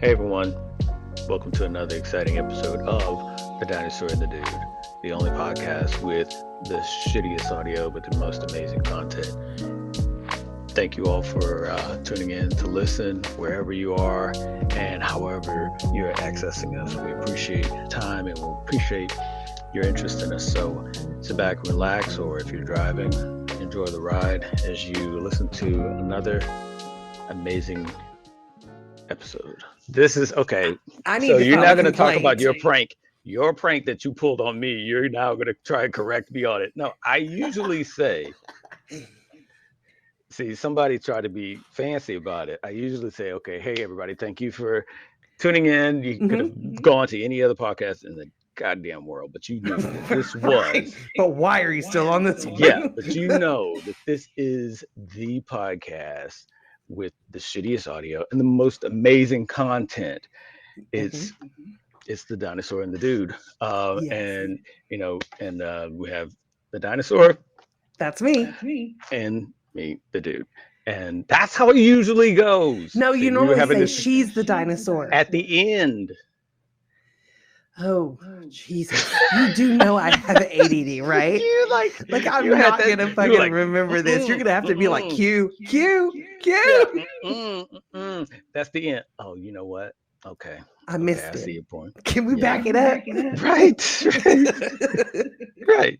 Hey everyone, welcome to another exciting episode of The Dinosaur and the Dude, the only podcast with the shittiest audio but the most amazing content. Thank you all for tuning in to listen wherever you are and however you're accessing us. We appreciate your time and we appreciate your interest in us. So sit back and relax, or if you're driving, enjoy the ride as you listen to another amazing episode. This is okay. So you're now going to talk about your prank that you pulled on me. You're now going to try and correct me on it. No, I usually say, see, somebody tried to be fancy about it. I usually say, okay, hey everybody, thank you for tuning in. You could have gone to any other podcast in the goddamn world, but you knew that this was. But why are you still on this one? Yeah, but you know that this is the podcast with the shittiest audio and the most amazing content. It's the Dinosaur and the Dude. Yes. And you know, and we have the dinosaur. That's me. And me, the dude. And that's how it usually goes. No, you normally say she's the dinosaur. At the end. Oh, Jesus. You do know I have ADD, right? You're like I'm not going to fucking remember this. You're going to have to be like, Q. Yeah. That's the end. Oh, you know what? Okay. I missed it. I see your point. Can we back it up? Right. Right.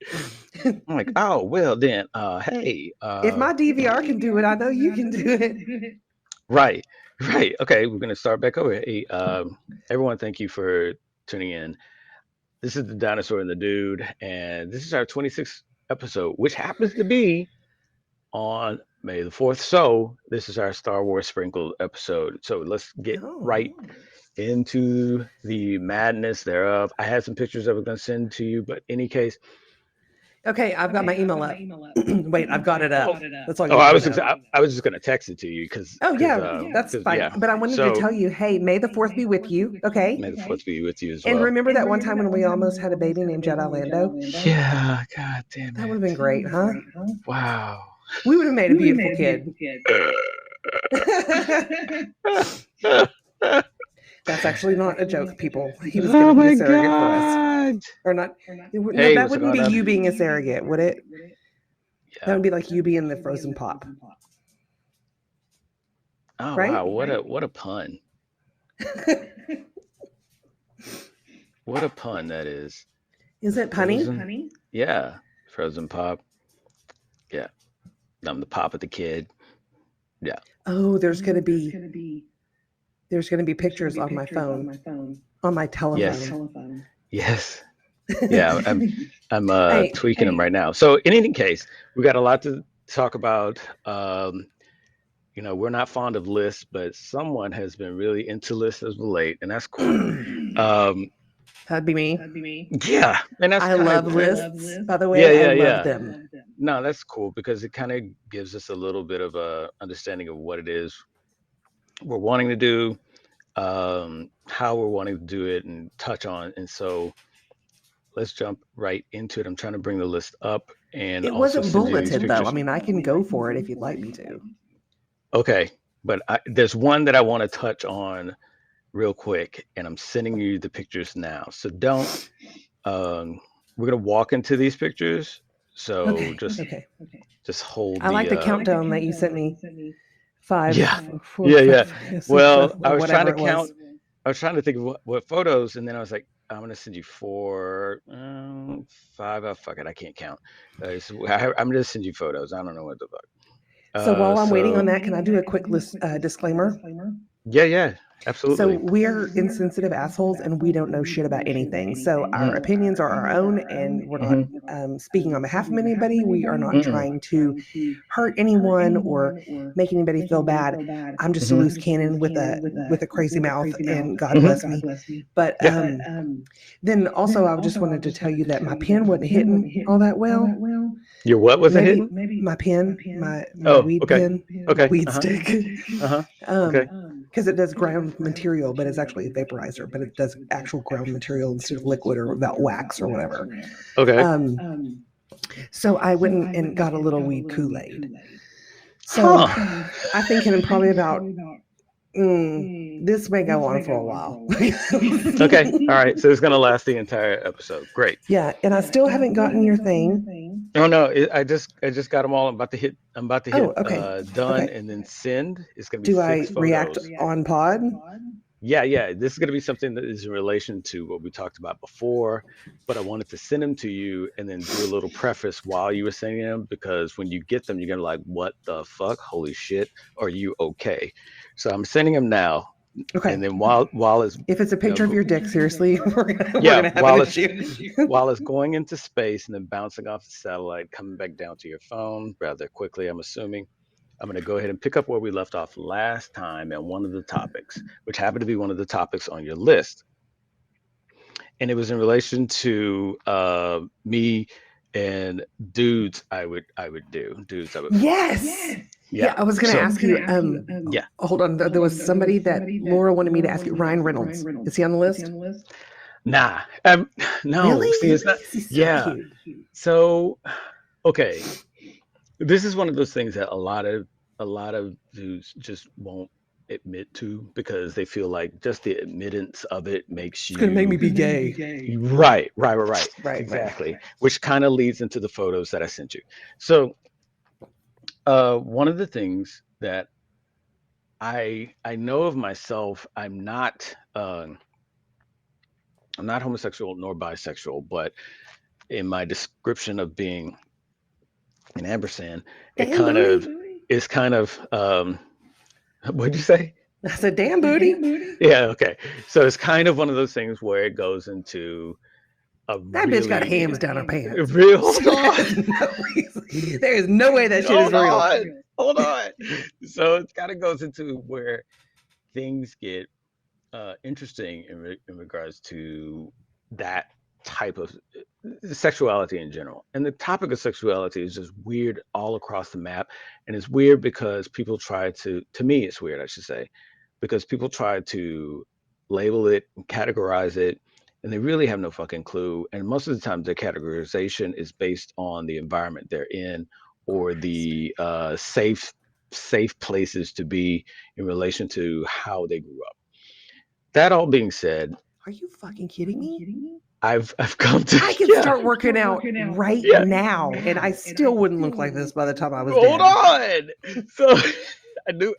I'm like, oh, well then, hey. If my DVR can do it, I know you can do it. Right. Okay, we're going to start back over. Hey, everyone, thank you for tuning in. This is the Dinosaur and the Dude, and this is our 26th episode, which happens to be on May the 4th. So this is our Star Wars sprinkled episode. So let's get right into the madness thereof. I had some pictures I was going to send to you, but in any case. Okay, I've got my email up. Wait, I've got it up. That's all. I was just going to text it to you because. Oh yeah, that's fine. Yeah. But I wanted to tell you, hey, May the 4th be with you. Okay. May the 4th be with you as well. And remember that one time when we almost had a baby named Jedi Lando? Yeah, god damn it. That would have been great, huh? Wow. We would have made a beautiful kid. That's actually not a joke, people. He was going to be a surrogate for us. Or not. Hey, that wouldn't be you being a surrogate, would it? Yeah. That would be like you being the frozen pop. Oh, right? Wow. What a pun. What a pun that is. Is it punny? Yeah. Frozen pop. Yeah. I'm the pop of the kid. Yeah. Oh, there's going to be pictures on my phone, on my telephone. Yes. Yeah, I'm tweaking them right now. So in any case, we got a lot to talk about. We're not fond of lists, but someone has been really into lists as of late, and that's cool. That'd be me. Yeah, and I love lists. By the way, I love them. No, that's cool because it kind of gives us a little bit of a understanding of what it is we're wanting to do, how we're wanting to do it, and touch on. And so let's jump right into it. I'm trying to bring the list up, and it wasn't bulleted though. I mean, I can go for it if you'd like me to. Okay, but there's one that I want to touch on real quick, and I'm sending you the pictures now. So don't. We're gonna walk into these pictures. So just hold. I like the countdown that you sent me. 5. Yeah. 4, yeah. 5, 6, well, I was trying to count. I was trying to think of what photos, and then I was like, I'm gonna send you 4, 5. Oh, fuck it, I can't count. I'm gonna send you photos. I don't know what the fuck. So while I'm waiting on that, can I do a quick disclaimer? Yeah, absolutely. So we're insensitive assholes, and we don't know shit about anything. So our opinions are our own, and we're not speaking on behalf of anybody. We are not trying to hurt anyone or make anybody feel bad. I'm just a loose cannon with a crazy mouth, and God bless me. But then also, I just wanted to tell you that my pen wasn't hitting all that well. Your what wasn't hitting? My pen, my weed pen, weed stick. Okay. Because it does ground material, but it's actually a vaporizer, but it does actual ground material instead of liquid or without wax or whatever. Okay. So I went and got a little weed Kool-Aid. So I think in probably about This may go on for a while. Okay, all right. So it's gonna last the entire episode. Great. Yeah, and I still haven't gotten your thing. Oh no, I just got them all. I'm about to hit Oh, okay. done Okay. and then send. It's gonna be Do I 6 react photos. on pod? Yeah. This is gonna be something that is in relation to what we talked about before, but I wanted to send them to you and then do a little preface while you were sending them, because when you get them, you're gonna like, what the fuck? Holy shit, are you okay? So I'm sending them now. Okay. And then while it's If it's a picture of your dick, seriously, we're yeah, gonna have an issue. while it's going into space and then bouncing off the satellite, coming back down to your phone rather quickly, I'm assuming. I'm going to go ahead and pick up where we left off last time and one of the topics, which happened to be one of the topics on your list. And it was in relation to me and dudes I would do. Dudes I would fuck. Yes. Yeah, I was going to ask you. Yeah. Hold on. There was somebody that Laura wanted me to ask you. Ryan Reynolds. Is he on the list? Nah. No. Really? See, it's not. He's so Yeah. cute. So, okay. This is one of those things that a lot of dudes just won't admit to, because they feel like just the admittance of it makes you. It's going to make me be gay. Right. Right. Exactly. Which kind of leads into the photos that I sent you. So, one of the things that I know of myself, I'm not homosexual nor bisexual, but in my description of being an ampersand, it kind of is kind of what'd you say? I said, damn booty. Yeah, okay. So it's kind of one of those things where it goes into that bitch got hams down her pants. Real? There is no way that shit is real. Hold on. So it kind of goes into where things get interesting in regards to that type of sexuality in general. And the topic of sexuality is just weird all across the map. And it's weird because people try to me, it's weird, I should say, because people try to label it and categorize it, and they really have no fucking clue. And most of the time, their categorization is based on the environment they're in or the safe places to be in relation to how they grew up. That all being said, are you fucking kidding me? I've come to. I can start working out right now, and I still wouldn't look like this by the time I was Hold dead. on. So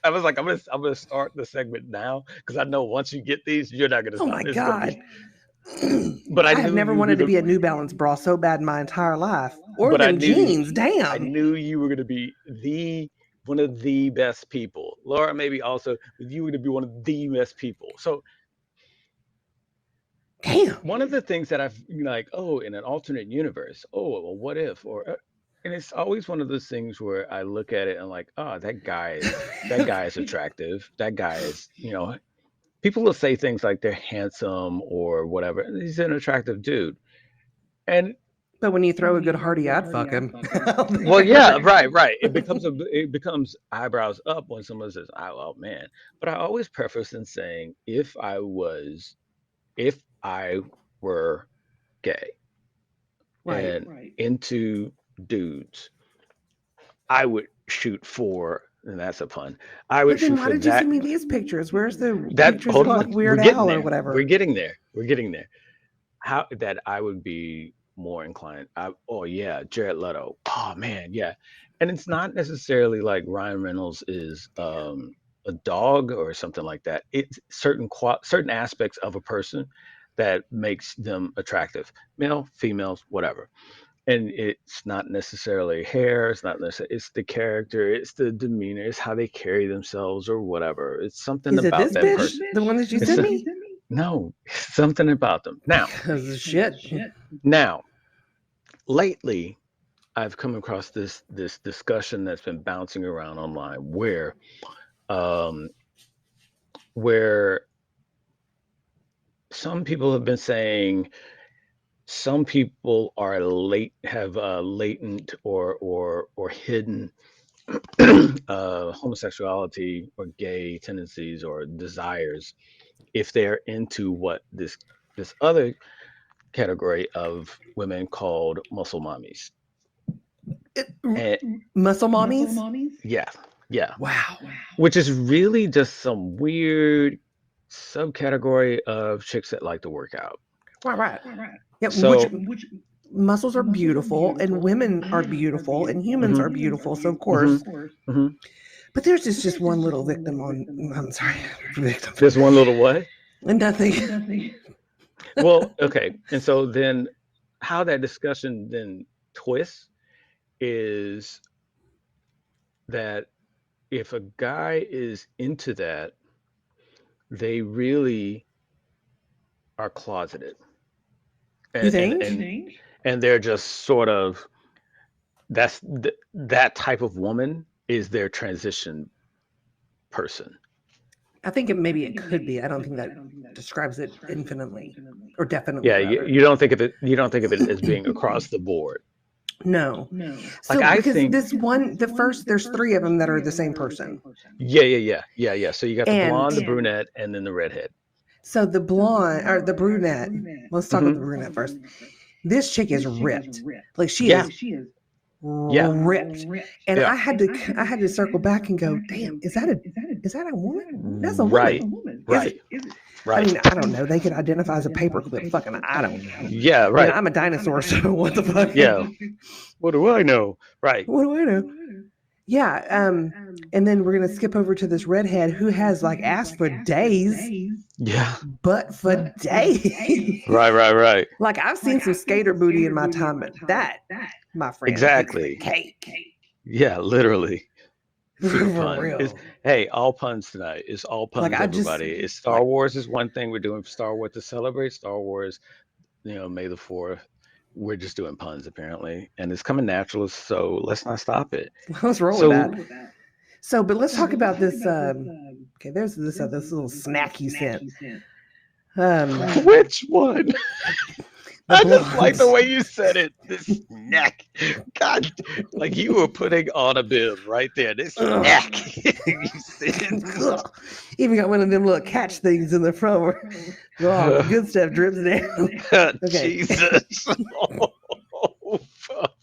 I was like, I'm gonna start the segment now, because I know once you get these, you're not gonna stop. Oh my god. But I have never wanted to be a New Balance bra so bad in my entire life. Or them jeans, damn. I knew you were gonna be one of the best people. Laura, maybe also, but you were gonna be one of the best people. So damn. One of the things that I've like, oh, in an alternate universe, oh, well, what if, or and it's always one of those things where I look at it and like, oh, that guy is attractive. That guy is, people will say things like they're handsome or whatever. He's an attractive dude. But when you throw a good hearty, I'd fuck him. Well, yeah, right. It becomes eyebrows up when someone says, "Oh man." But I always preface in saying, if I were gay, and into dudes, I would shoot for, and that's a pun. I would shoot for that. Why did you send me these pictures? Where's the pictures of like Weird Al or whatever? We're getting there. How that I would be more inclined. Jared Leto. Oh man, yeah. And it's not necessarily like Ryan Reynolds is a dog or something like that. It's certain aspects of a person that makes them attractive, male, females, whatever. And it's not necessarily hair, it's not necessarily, it's the character, it's the demeanor, it's how they carry themselves or whatever. It's something about that bitch, person. The one that you sent me? No, something about them. Now, shit. Now, lately, I've come across this discussion that's been bouncing around online where some people have been saying some people are have latent or hidden homosexuality or gay tendencies or desires if they're into what this other category of women called muscle mommies. Muscle mommies? Yeah. Yeah. Wow. Which is really just some weird subcategory of chicks that like to work out. Right. Yeah, which So, muscles are beautiful and women are beautiful and humans are beautiful. So of hmm course, hmm but there's just one little victim on. I'm sorry, victim. there's one little what? And nothing. Well, okay. And so then how that discussion then twists is that if a guy is into that, they really are closeted. You And and think? and, and they're just sort of that type of woman is their transition person. I think maybe it could be. I don't think that describes it infinitely or definitely Yeah, rather. you don't think of it as being across the board. No. Like So I because think this one, the first, there's three of them that are the same person. yeah. So you got the And blonde, the brunette, and then the redhead. so the blonde or the brunette, let's talk about the Hmm brunette first. This chick is ripped. Like she Yeah, is yeah, ripped. And yeah. I had to circle back and go, damn, is that a woman? That's a woman. Right, Is right, it? I right. mean, I don't know. They could identify as a paperclip. Fucking, I don't know. Yeah, I mean, right. I'm a dinosaur, so what the fuck? Yeah. What do I know? Right. What do I know? Yeah. And then we're gonna skip over to this redhead who has like ass for days, Yeah. butt for days. Right. Like I've seen some skater booty in my time, but that, my friend, takes the Exactly. cake. Yeah, literally. Food For pun. It's real. hey, all puns tonight. It's all Like puns, I just everybody. It's Star like Wars is one thing we're doing Star Wars to celebrate Star Wars, May the 4th. We're just doing puns apparently. And it's coming natural, so let's not stop it. let's roll with So that. So, but let's talk about this. Okay, there's this little snack you sent. which one? The I just like the blondes. way you said it. This snack. God, like you were putting on a bib right there. This snack. You said. Even got one of them little catch things in the front where all the good stuff drips down. Okay. Jesus. Oh, fuck.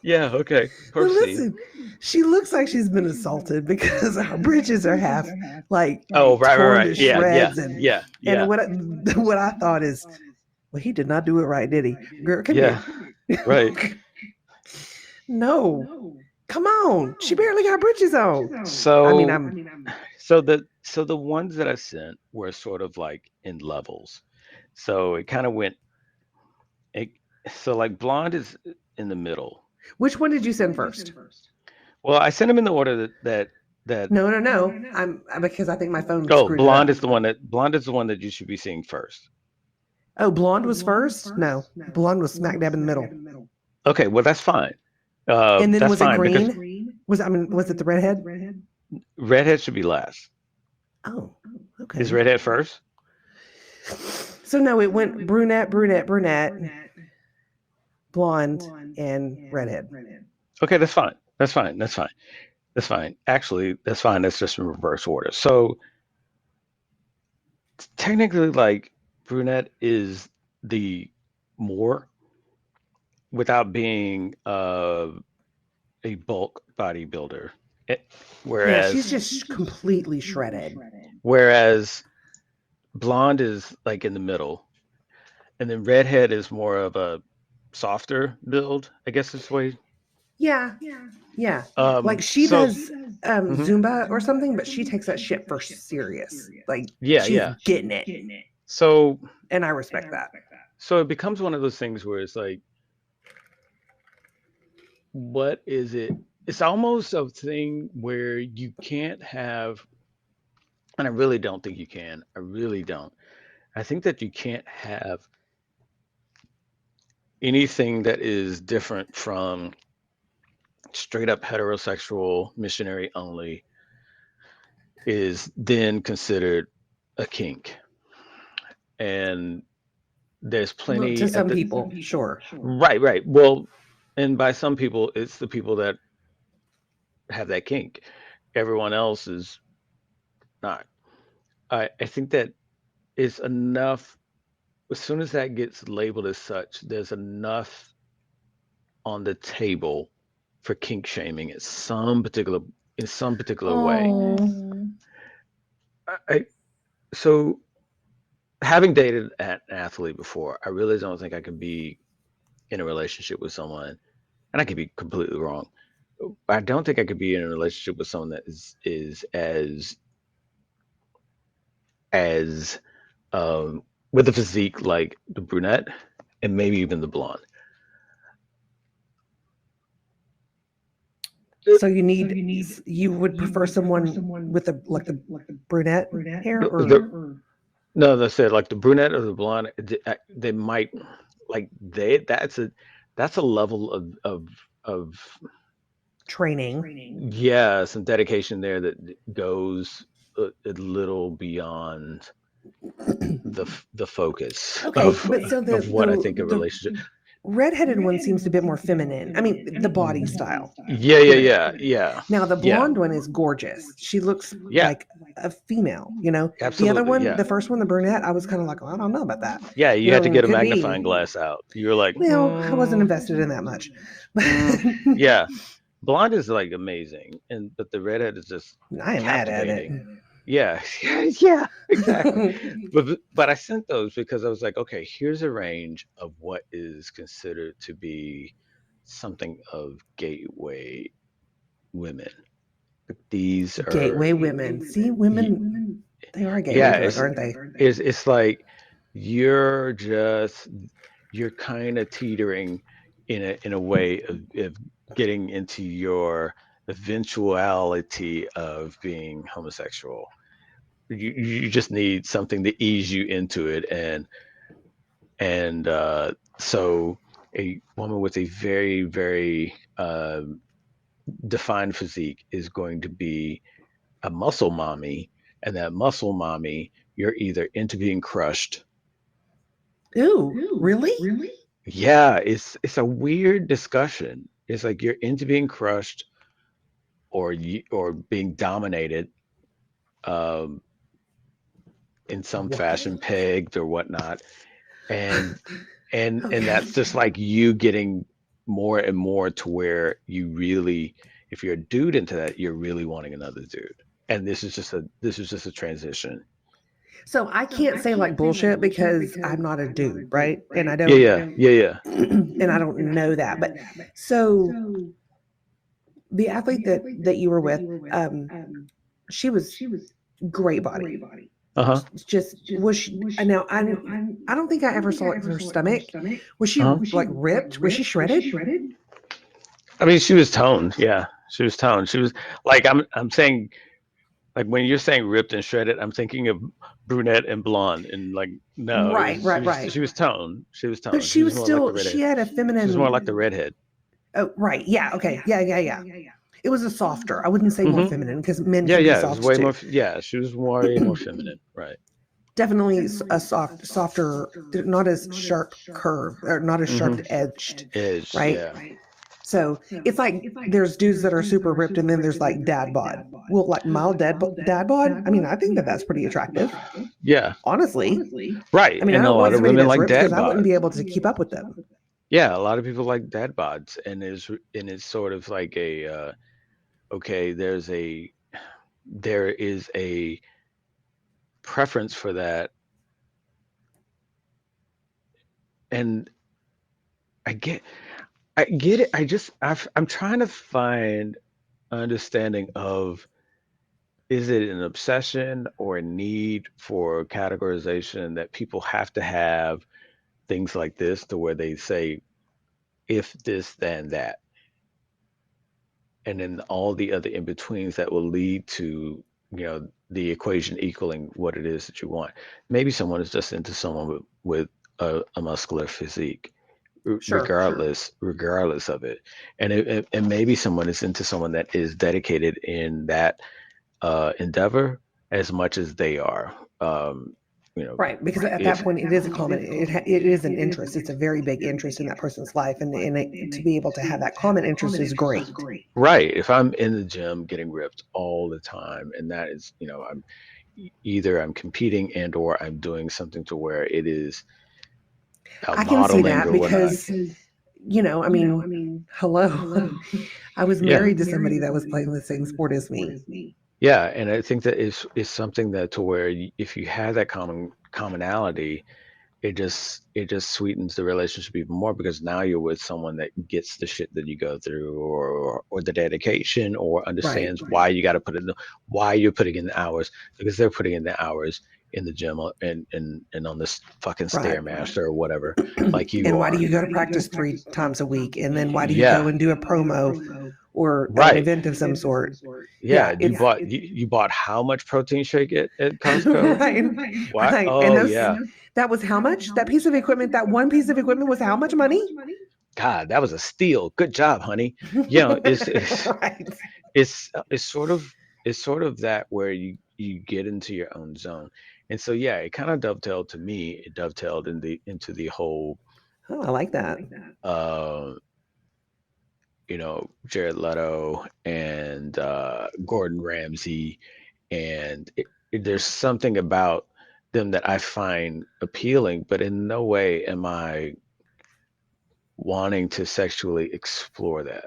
Yeah, okay. But Proceed. listen, she looks like she's been assaulted because her bridges are half like Oh, torn to right. Yeah, shreds, yeah. and what I thought is, well, he did not do it right, did he? Girl, come Yeah, here. right. No, come on. She barely got bridges on. I mean, So, I'm so the ones that I sent were sort of like in levels. So it kind of went. It, so like blonde is in the middle. Which one did you send first? Well, I sent them in the order that. No. I'm because I think my phone Oh, screwed it up. blonde is the one that you should be seeing first. Oh, blonde was first? No, blonde was smack dab in the middle. Okay, well that's fine. And then That's was it fine because green? Was it the redhead? redhead should be last. Oh, okay. Is redhead first? So no, it went brunette, blonde, and redhead. Okay, that's fine. That's fine. Actually, that's fine. That's just in reverse order. So technically, like brunette is the more without being a bulk bodybuilder. Yeah, she's Whereas just completely shredded. whereas blonde is like in the middle, and then redhead is more of a softer build, I guess is the way. Yeah. Like she So does mhm. Zumba or something, but she takes that shit for serious. Like she's Yeah. getting it. So And I respect that. so it becomes one of those things where it's like, what is it? It's almost a thing where you can't have, and I really don't think you can. I really don't. I think that you can't have anything that is different from straight up heterosexual missionary only is then considered a kink. And there's Well, to plenty at some the people, sure. right. Well, and by some people, it's the people that have that kink. Everyone else is not. I think that is enough. As soon as that gets labeled as such, there's enough on the table for kink shaming in some particular way. Oh, I so having dated an athlete before, I really don't think I could be in a relationship with someone, and I could be completely wrong. I don't think I could be in a relationship with someone that is as with a physique like the brunette and maybe even the blonde. so you would prefer someone with a like the brunette hair, or No, they said like the brunette or the blonde. They might like they. That's a level of training? yeah, some dedication there that goes a little beyond the focus Okay, but so of what I think a the relationship. redheaded one seems a bit more feminine. I mean, the body style, Yeah, you know. yeah, Now the yeah, blonde one is gorgeous. She looks yeah. like a female, you know. The other Absolutely, one, yeah. the first one, the brunette, I was kind of like, well, I don't know about that. Yeah, you You had know, to and get a could magnifying be. glass out. You were like, Well, I wasn't invested in that much. yeah. Blonde is like amazing, and but the redhead is just I am mad at it. captivating. Yeah, yeah, exactly. But I sent those because I was like, okay, here's a range of what is considered to be something of gateway women. These are, Gateway women. See, y- women, they are a gateway yeah, drug, aren't they? it's like you're just you're kind of teetering in a way of getting into your eventuality of being homosexual. You just need something to ease you into it, and so a woman with a very defined physique is going to be a muscle mommy, and that muscle mommy, you're either into being crushed. Ooh, really? Yeah, it's a weird discussion. It's like you're into being crushed or being dominated um, in some What? fashion, pegged or whatnot, and and that's Okay. just like you getting more and more to where you really, if you're a dude into that, you're really wanting another dude. And this is just a transition. So I can't say like bullshit because I'm not a dude, right? And I Yeah, don't yeah, yeah, yeah. and I don't know that. But so the athlete that you were with, um, she was great body. Uh-huh. Just was she, now I don't think I ever saw like her stomach. Was she Uh-huh. like ripped? Was she shredded? I mean, she was toned. Yeah, she was toned. She was like I'm saying like when you're saying ripped and shredded, I'm thinking of brunette and blonde, and like no, it Right, was right, right. she was toned. She was But toned. She she was was more like the still she redhead. had a She was more feminine. like the redhead. Oh, right. Yeah. Okay. Yeah. Yeah. Yeah. It was a softer. I wouldn't say more Hmm. feminine because men Yeah, can be yeah. It was soft way too. more. Yeah, she was way more feminine. Right. Definitely a softer, not as sharp curve or not as Hmm. sharp edged, Edge. right? Yeah. So it's like there's dudes that are super ripped, and then there's like dad bod. Well, like mild dad bod. I mean, I think that that's pretty attractive, Yeah. honestly. Right. I mean, I And a don't lot want of somebody women that's like ripped because dad I wouldn't bod. be able to keep up with them. Yeah, a lot of people like dad bods, and it's sort of like a okay, there is a preference for that, and I get I get it. I'm trying to find understanding of, is it an obsession or a need for categorization that people have to have things like this to where they say if this then that, and then all the other in betweens that will lead to, the equation equaling what it is that you want. Maybe someone is just into someone with a muscular physique, Sure. regardless of it, and maybe someone is into someone that is dedicated in that endeavor as much as they are. You know, Right, because at that if point it is a common it is an interest. It's a very big interest in that person's life, and to be able to have that common interest is great. right, if I'm in the gym getting ripped all the time, and that is, I'm either I'm competing and or I'm doing something to where it is I can see modeling that or whatnot. because I mean, hello. I was Yeah. married to somebody that was playing the same sport as me. Yeah, and I think that is something that to where if you have that commonality, it just sweetens the relationship even more because now you're with someone that gets the shit that you go through or the dedication or Right. understands why you got to why you're putting in the hours because they're putting in the hours in the gym and on this fucking Right. stairmaster or whatever like you And why do are. you go to practice 3 times a week? And then why do you go Yeah, and do a promo or an right. event of some sort? Yeah, Yeah, you it's bought you bought how much protein shake at Costco? right. Why? Right. And Oh those yeah. that was how much? That piece of equipment, that one piece of equipment was how much money? God, that was a steal. Good job, honey. You know, Right. it's sort of that where you get into your own zone. And so yeah, it kind of dovetailed to me. It dovetailed into the whole Oh, I like that. uh Jared Leto and Gordon Ramsay and there's something about them that I find appealing, but in no way am I wanting to sexually explore that.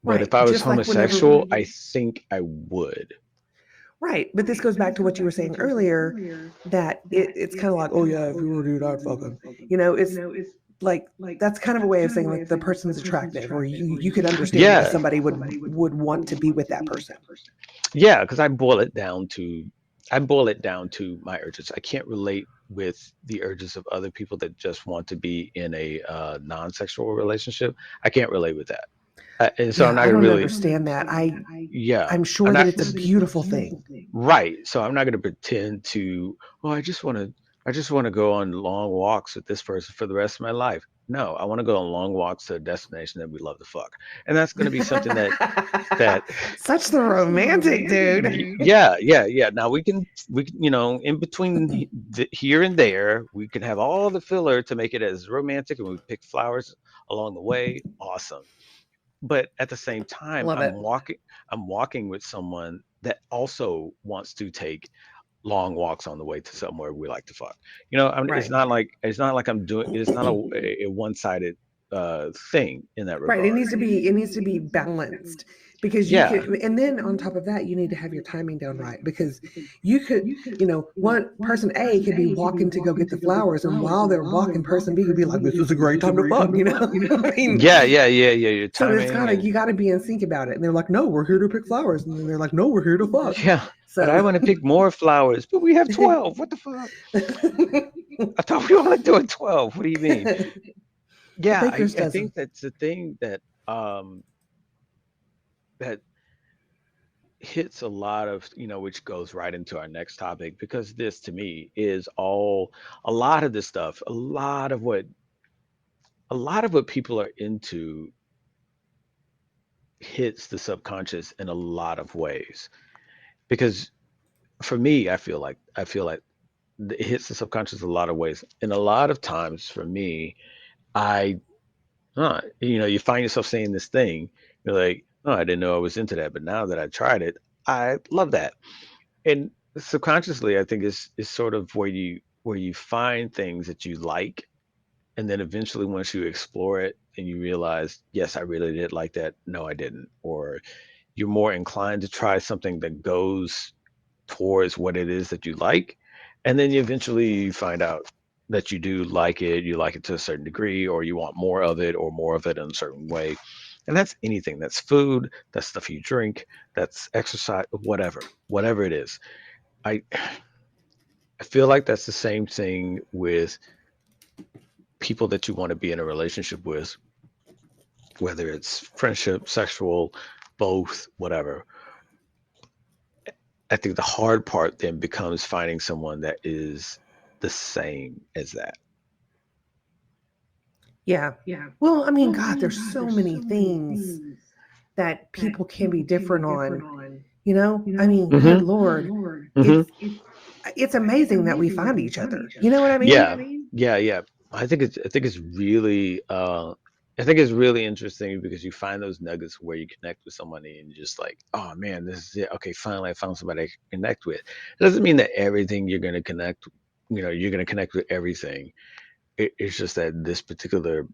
But if Right. I was Just like whenever homosexual, I think I would. right. But this goes back to what you were saying earlier, that it's kind of like, oh yeah, if you were a dude, I'd fuck him. It's like that's kind of a way of saying like the person's attractive, or you could understand why Yeah, somebody would want to be with that person. yeah, because I boil it down to my urges. I can't relate with the urges of other people that just want to be in a non-sexual relationship. I can't relate with that. And so I'm Yeah, not I gonna don't really, understand that. yeah, I'm I'm sure that not. it's a beautiful thing. Right. So I'm not going to pretend to, oh, I just want to go on long walks with this person for the rest of my life. No, I want to go on long walks to a destination that we love to fuck. And that's going to be something that Such the romantic dude. yeah, yeah, yeah. Now we can, in between here and there, we can have all the filler to make it as romantic and we pick flowers along the way. Awesome. But at the same time, Love it. I'm walking with someone that also wants to take long walks on the way to somewhere we like to fuck. It's Right. not like I'm doing. It's not a one-sided thing in that Right. It regard. needs to be balanced because you Yeah, could, and then on top of that, you need to have your timing down right because you could, one person A could be walking to go get the flowers, and while they're walking, person B could be like, "This is a great time to fuck." I mean, yeah, yeah, yeah, yeah. Your so it's timing gotta and you gotta be in sync about it. And they're like, "No, we're here to pick flowers," and then they're like, "No, we're here to fuck." yeah. But I So want to pick more flowers. But we have 12. What the fuck? I thought we only doing 12. What do you mean? a Yeah, baker's I dozen. think that's the thing that hits a lot of, which goes right into our next topic because this to me is a lot of this stuff, a lot of what people are into hits the subconscious in a lot of ways. Because for me, I feel like it hits the subconscious a lot of ways. And a lot of times for me, I you find yourself saying this thing, you're like, oh, I didn't know I was into that, but now that I tried it, I love that. And subconsciously I think is sort of where you find things that you like, and then eventually once you explore it and you realize, yes, I really did like that, no I didn't, or you're more inclined to try something that goes towards what it is that you like, and then you eventually find out that you like it to a certain degree, or you want more of it, or more of it in a certain way. And that's anything. That's food, that's stuff you drink, that's exercise, whatever it is. I feel like that's the same thing with people that you want to be in a relationship with, whether it's friendship, sexual, both, whatever. I think the hard part then becomes finding someone that is the same as that. Yeah. Well, I mean, God, there's so many things that people can be different on. I mean, good Hmm. Lord, Hmm. it's amazing that we find each other. You know what I mean? Yeah, yeah, yeah. I think it's really interesting because you find those nuggets where you connect with somebody and you're just like, oh man, this is it. Okay, finally I found somebody I can connect with. It doesn't mean that everything you're gonna connect with everything. It's just that this particular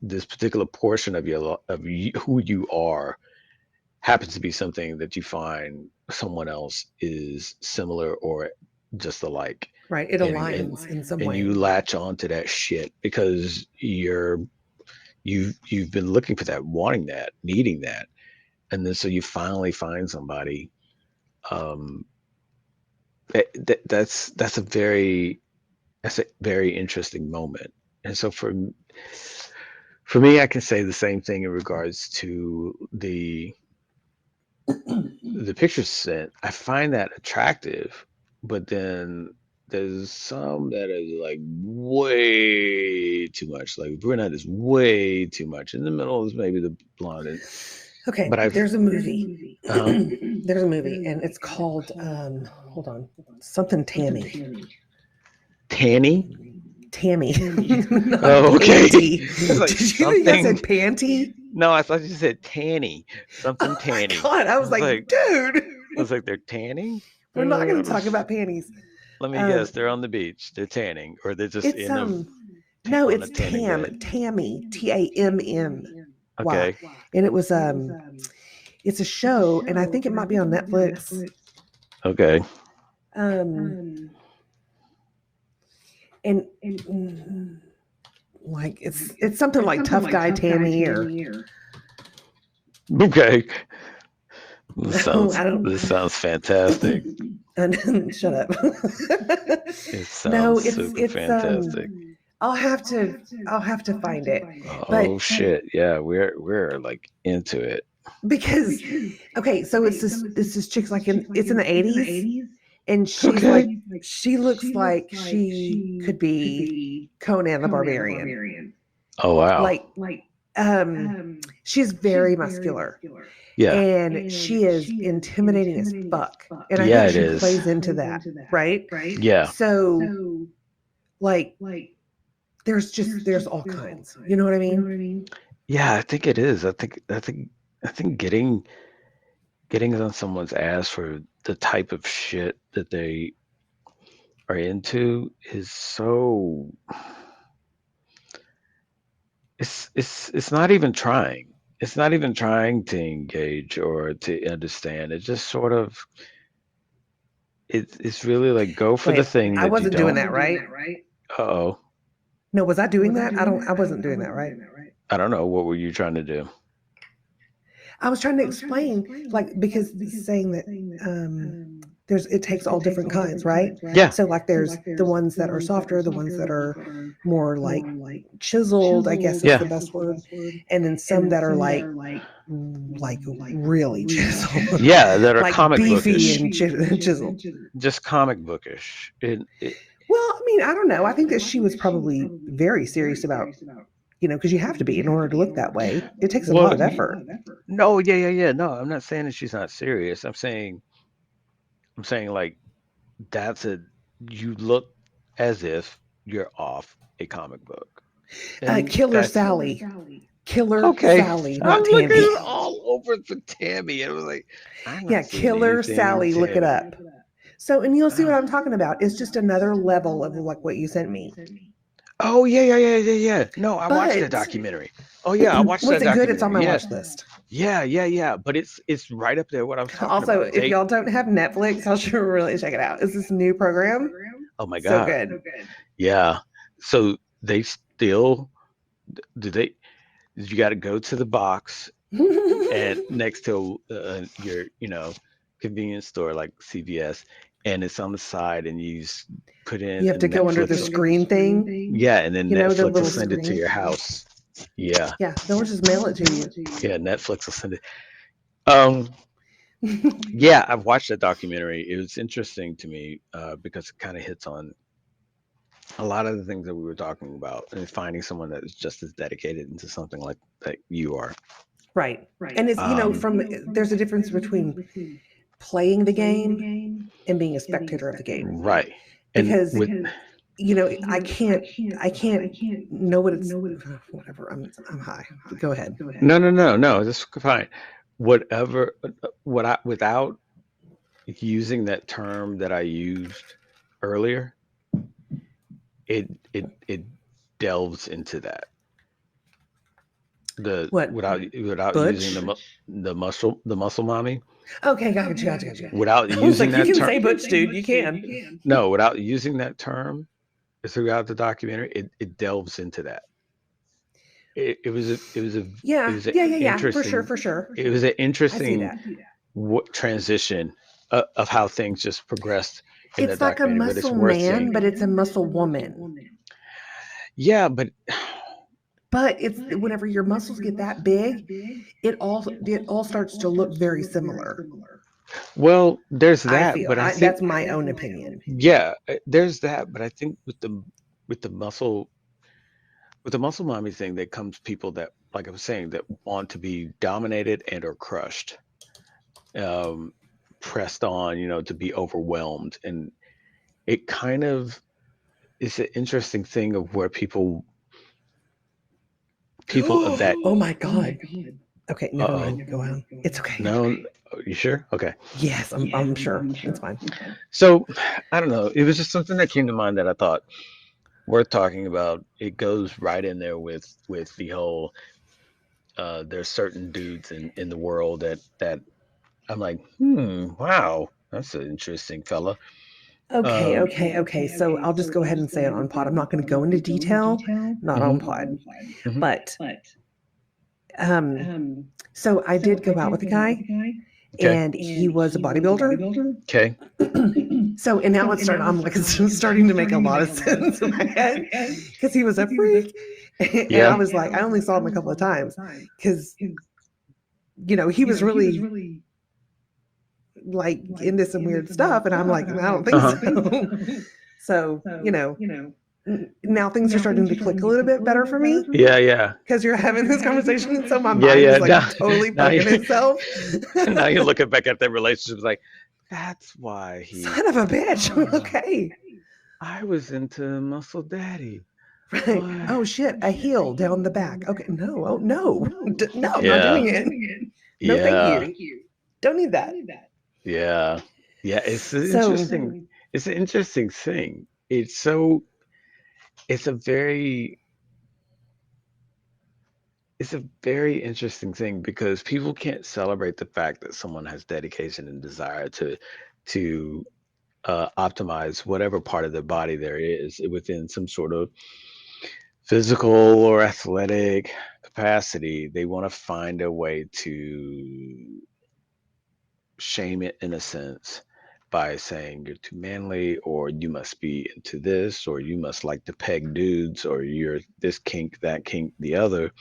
this particular portion of who you are happens to be something that you find someone else is similar or just alike. Right. It And aligns in some and way. you latch on to that shit because you've been looking for that, wanting that, needing that. And then so you finally find somebody. Um that's a very interesting moment. And so for me, I can say the same thing in regards to the pictures sent. I find that attractive, but then there's some that is like way too much. Like brunette is way too much. In the middle is maybe the blonde. Okay, But there's a movie. uh There's a movie, and it's called hold on, something Tammy. Tanny. Tammy. Oh, okay. Panty. Like Did you think I said panty? No, I thought you said tanny. Something tanny. God, I was like, dude. I was like, they're tanning? We're not going to talk about panties. Let me guess, they're on the beach. They're tanning, or they're just It's no, it's Tammy, Tamm. Okay. And it was it's a show, and I think it might be on Netflix. Okay. And like it's something like Tough Guy Tammy or okay. This sounds fantastic. Shut up. It sounds super fantastic. I'll have to find it. Oh shit! Yeah, we're like into it. Because okay, so it's this chick's like it's in the 80s, and she's she looks like she could be Conan the Barbarian. Oh wow! Like she's very muscular. Yeah. And she is intimidating as fuck. And I think she plays into that, right? Yeah. So like there's all kinds. You know what I mean? Yeah, I think it is. I think getting on someone's ass for the type of shit that they are into is so it's not even trying. It's not even trying to engage or to understand. It's just sort of it's really like go for the thing that I wasn't you don't. doing that, right? Uh-oh. No, was I doing that? I wasn't doing that, right? I don't know. What were you trying to do? I was trying to explain, like, because saying that it takes all different kinds, right? Yeah. So like there's the ones that are softer, the ones that are more like chiseled, I guess is the best word. And then some that are like really chiseled. Yeah, that are like comic beefy bookish. and chiseled. Just comic bookish. Well, I mean, I don't know. I think that she was probably very serious about, because you have to be in order to look that way. It takes a lot of effort. No, yeah. No, I'm not saying that she's not serious. I'm saying like you look as if you're off a comic book. Killer Sally. Killer Sally, not I'm Tammy. looking all over for Tammy. And I was like, Killer Sally, look it up. So, and you'll see what I'm talking about. It's just another level of like what you sent me. Oh, yeah. No, I watched that documentary. Oh, yeah, I watched that documentary. Was it good? It's on my watch list. Yeah. But it's right up there what I was talking about. Also, if y'all don't have Netflix, y'all should really check it out. It's this new program. Oh, my God. So good. Yeah. So they still, you got to go to the box and next to your, convenience store like CVS, and it's on the side, and you put in. You have to go under the screen thing. Yeah, and then Netflix will send it to your house. Yeah. Yeah, they'll just mail it to you. Yeah, Netflix will send it. Yeah, I've watched that documentary. It was interesting to me because it kind of hits on a lot of the things that we were talking about, and finding someone that is just as dedicated into something like that you are. Right. And it's there's a difference between playing the game and being a spectator of the game. Right. Because I can't know what it's whatever. I'm high. Go ahead. No, that's fine. Without using that term that I used earlier, it delves into that. What? Without using Butch? the muscle mommy, Okay, gotcha. without I was using like, you that can term. say Butch, dude. You can. No, without using that term throughout the documentary, it delves into that. It was a Yeah. For interesting sure. it was an I see interesting that. transition of how things just progressed in the It's like a documentary, but it's muscle worth man, seeing. but it's a muscle woman. Yeah, but But it's whenever your muscles get that big, it all starts to look very similar. well, there's I that, feel but I think that's my own opinion. yeah, there's that, but I think with the muscle with the muscle mommy thing, there comes people that, like I was saying, that want to be dominated and or crushed, um, pressed on, to be overwhelmed, and it kind of is an interesting thing of where people of that. Oh my god. Okay, never Uh-oh. mind. Go on. It's okay. No, you sure? Okay. Yes, I'm sure. It's fine. So I don't know. It was just something that came to mind that I thought worth talking about. It goes right in there with the whole there's certain dudes in the world that I'm like, wow, that's an interesting fella. Okay. So I'll just go ahead and say it on pod. I'm not going to go into detail, not on pod. Mhm. But so I did go out with a guy, Okay. and he was a bodybuilder. Okay. So and now it's starting. I'm like it's starting to make a lot of sense in my head because he was a freak, and Yeah. I was like, I only saw him a couple of times because he was really like into some weird stuff, and I'm like, I don't think so. So now things are starting to click a little bit better for me Yeah. because you're having this conversation, and so my Yeah, mind yeah. is like Now, totally now fucking you itself. now you're looking back at that relationship like, that's why Son of a bitch. Okay. I was into Muscle Daddy. Right. What? Oh shit, a heel down the back. Okay, no, oh no, no, I'm not Yeah. doing it. No, thank you. Don't need that. Yeah. It's an So interesting. It's an interesting thing. It's a very it's a very interesting thing because people can't celebrate the fact that someone has dedication and desire to optimize whatever part of their body there is within some sort of physical or athletic capacity. They want to find a way to shame it in a sense by saying you're too manly or you must be into this or you must like to peg dudes or you're this kink, that kink, the other,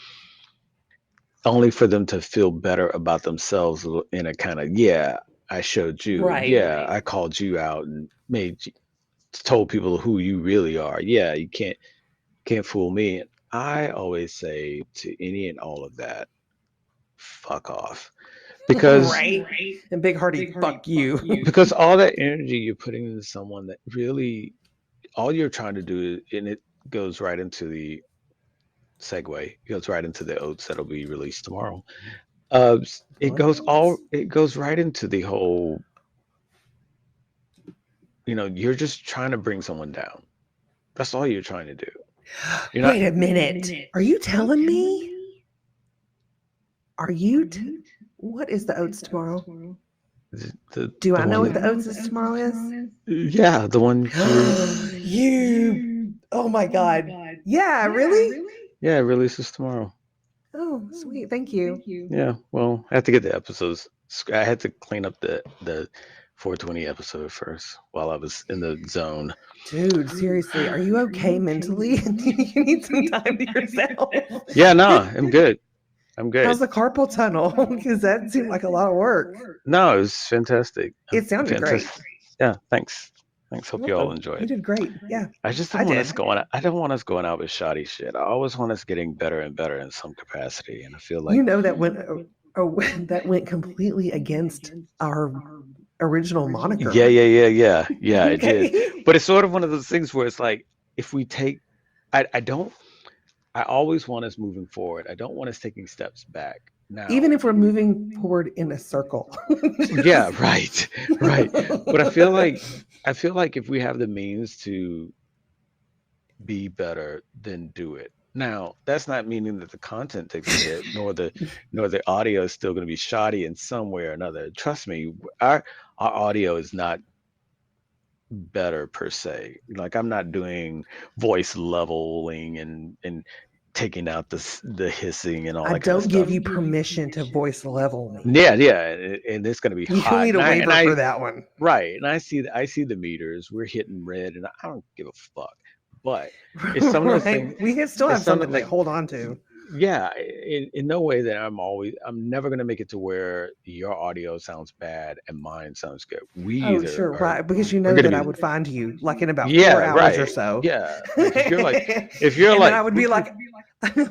only for them to feel better about themselves in a kind of, yeah, I showed you, right. yeah, I called you out and told people who you really are. Yeah, you can't fool me. And I always say to any and all of that, fuck off. Because Right. And big hearty, fuck you. because all that energy you're putting into someone that really all you're trying to do and it goes right into the segue, it goes right into the oats that'll be released tomorrow. It goes right into the whole, you're just trying to bring someone down. That's all you're trying to do. You're Wait not a minute. Are you telling me? Are you? What is the oats tomorrow? Do I know what the oats is tomorrow is? Yeah, the one You. Oh my god. Yeah, really? yeah, it releases tomorrow. Oh, sweet. Thank you. Yeah, well, I have to get the episodes. I had to clean up the 420 episode first while I was in the zone. Dude, seriously, are you okay mentally? You need some time to yourself. Yeah, no, I'm good. I'm good. How's the carpal tunnel? Because that seemed like a lot of work. No, it was fantastic. It sounded great. Yeah, thanks. Hope you all enjoy You it. did great. Yeah. I just don't want us going out. I don't want us going out with shoddy shit. I always want us getting better and better in some capacity. And I feel like that that went completely against our original moniker. Yeah. It Okay. did. But it's sort of one of those things where it's like if we take I always want us moving forward. I don't want us taking steps back. Now, Even if we're moving forward in a circle. yeah, right. But I feel like if we have the means to be better, then do it. Now, that's not meaning that the content takes a hit, nor the audio is still going to be shoddy in some way or another. Trust me, our audio is not better per se. Like I'm not doing voice leveling and taking out the hissing and all I that kind of don't give stuff. you permission to voice level me. Yeah, yeah, and it's going to be You don't hot. need a waiver for that one. Right, and I see the meters. We're hitting red, and I don't give a fuck. But it's some of those Right? things. We still It's have some something to like hold on to. yeah. In no way that I'm never gonna make it to where your audio sounds bad and mine sounds good. We Oh, either sure, are right. Because you we're know gonna that I be would find you like in about yeah, 4 hours or right, so. yeah. Like if you're And then like I would be like,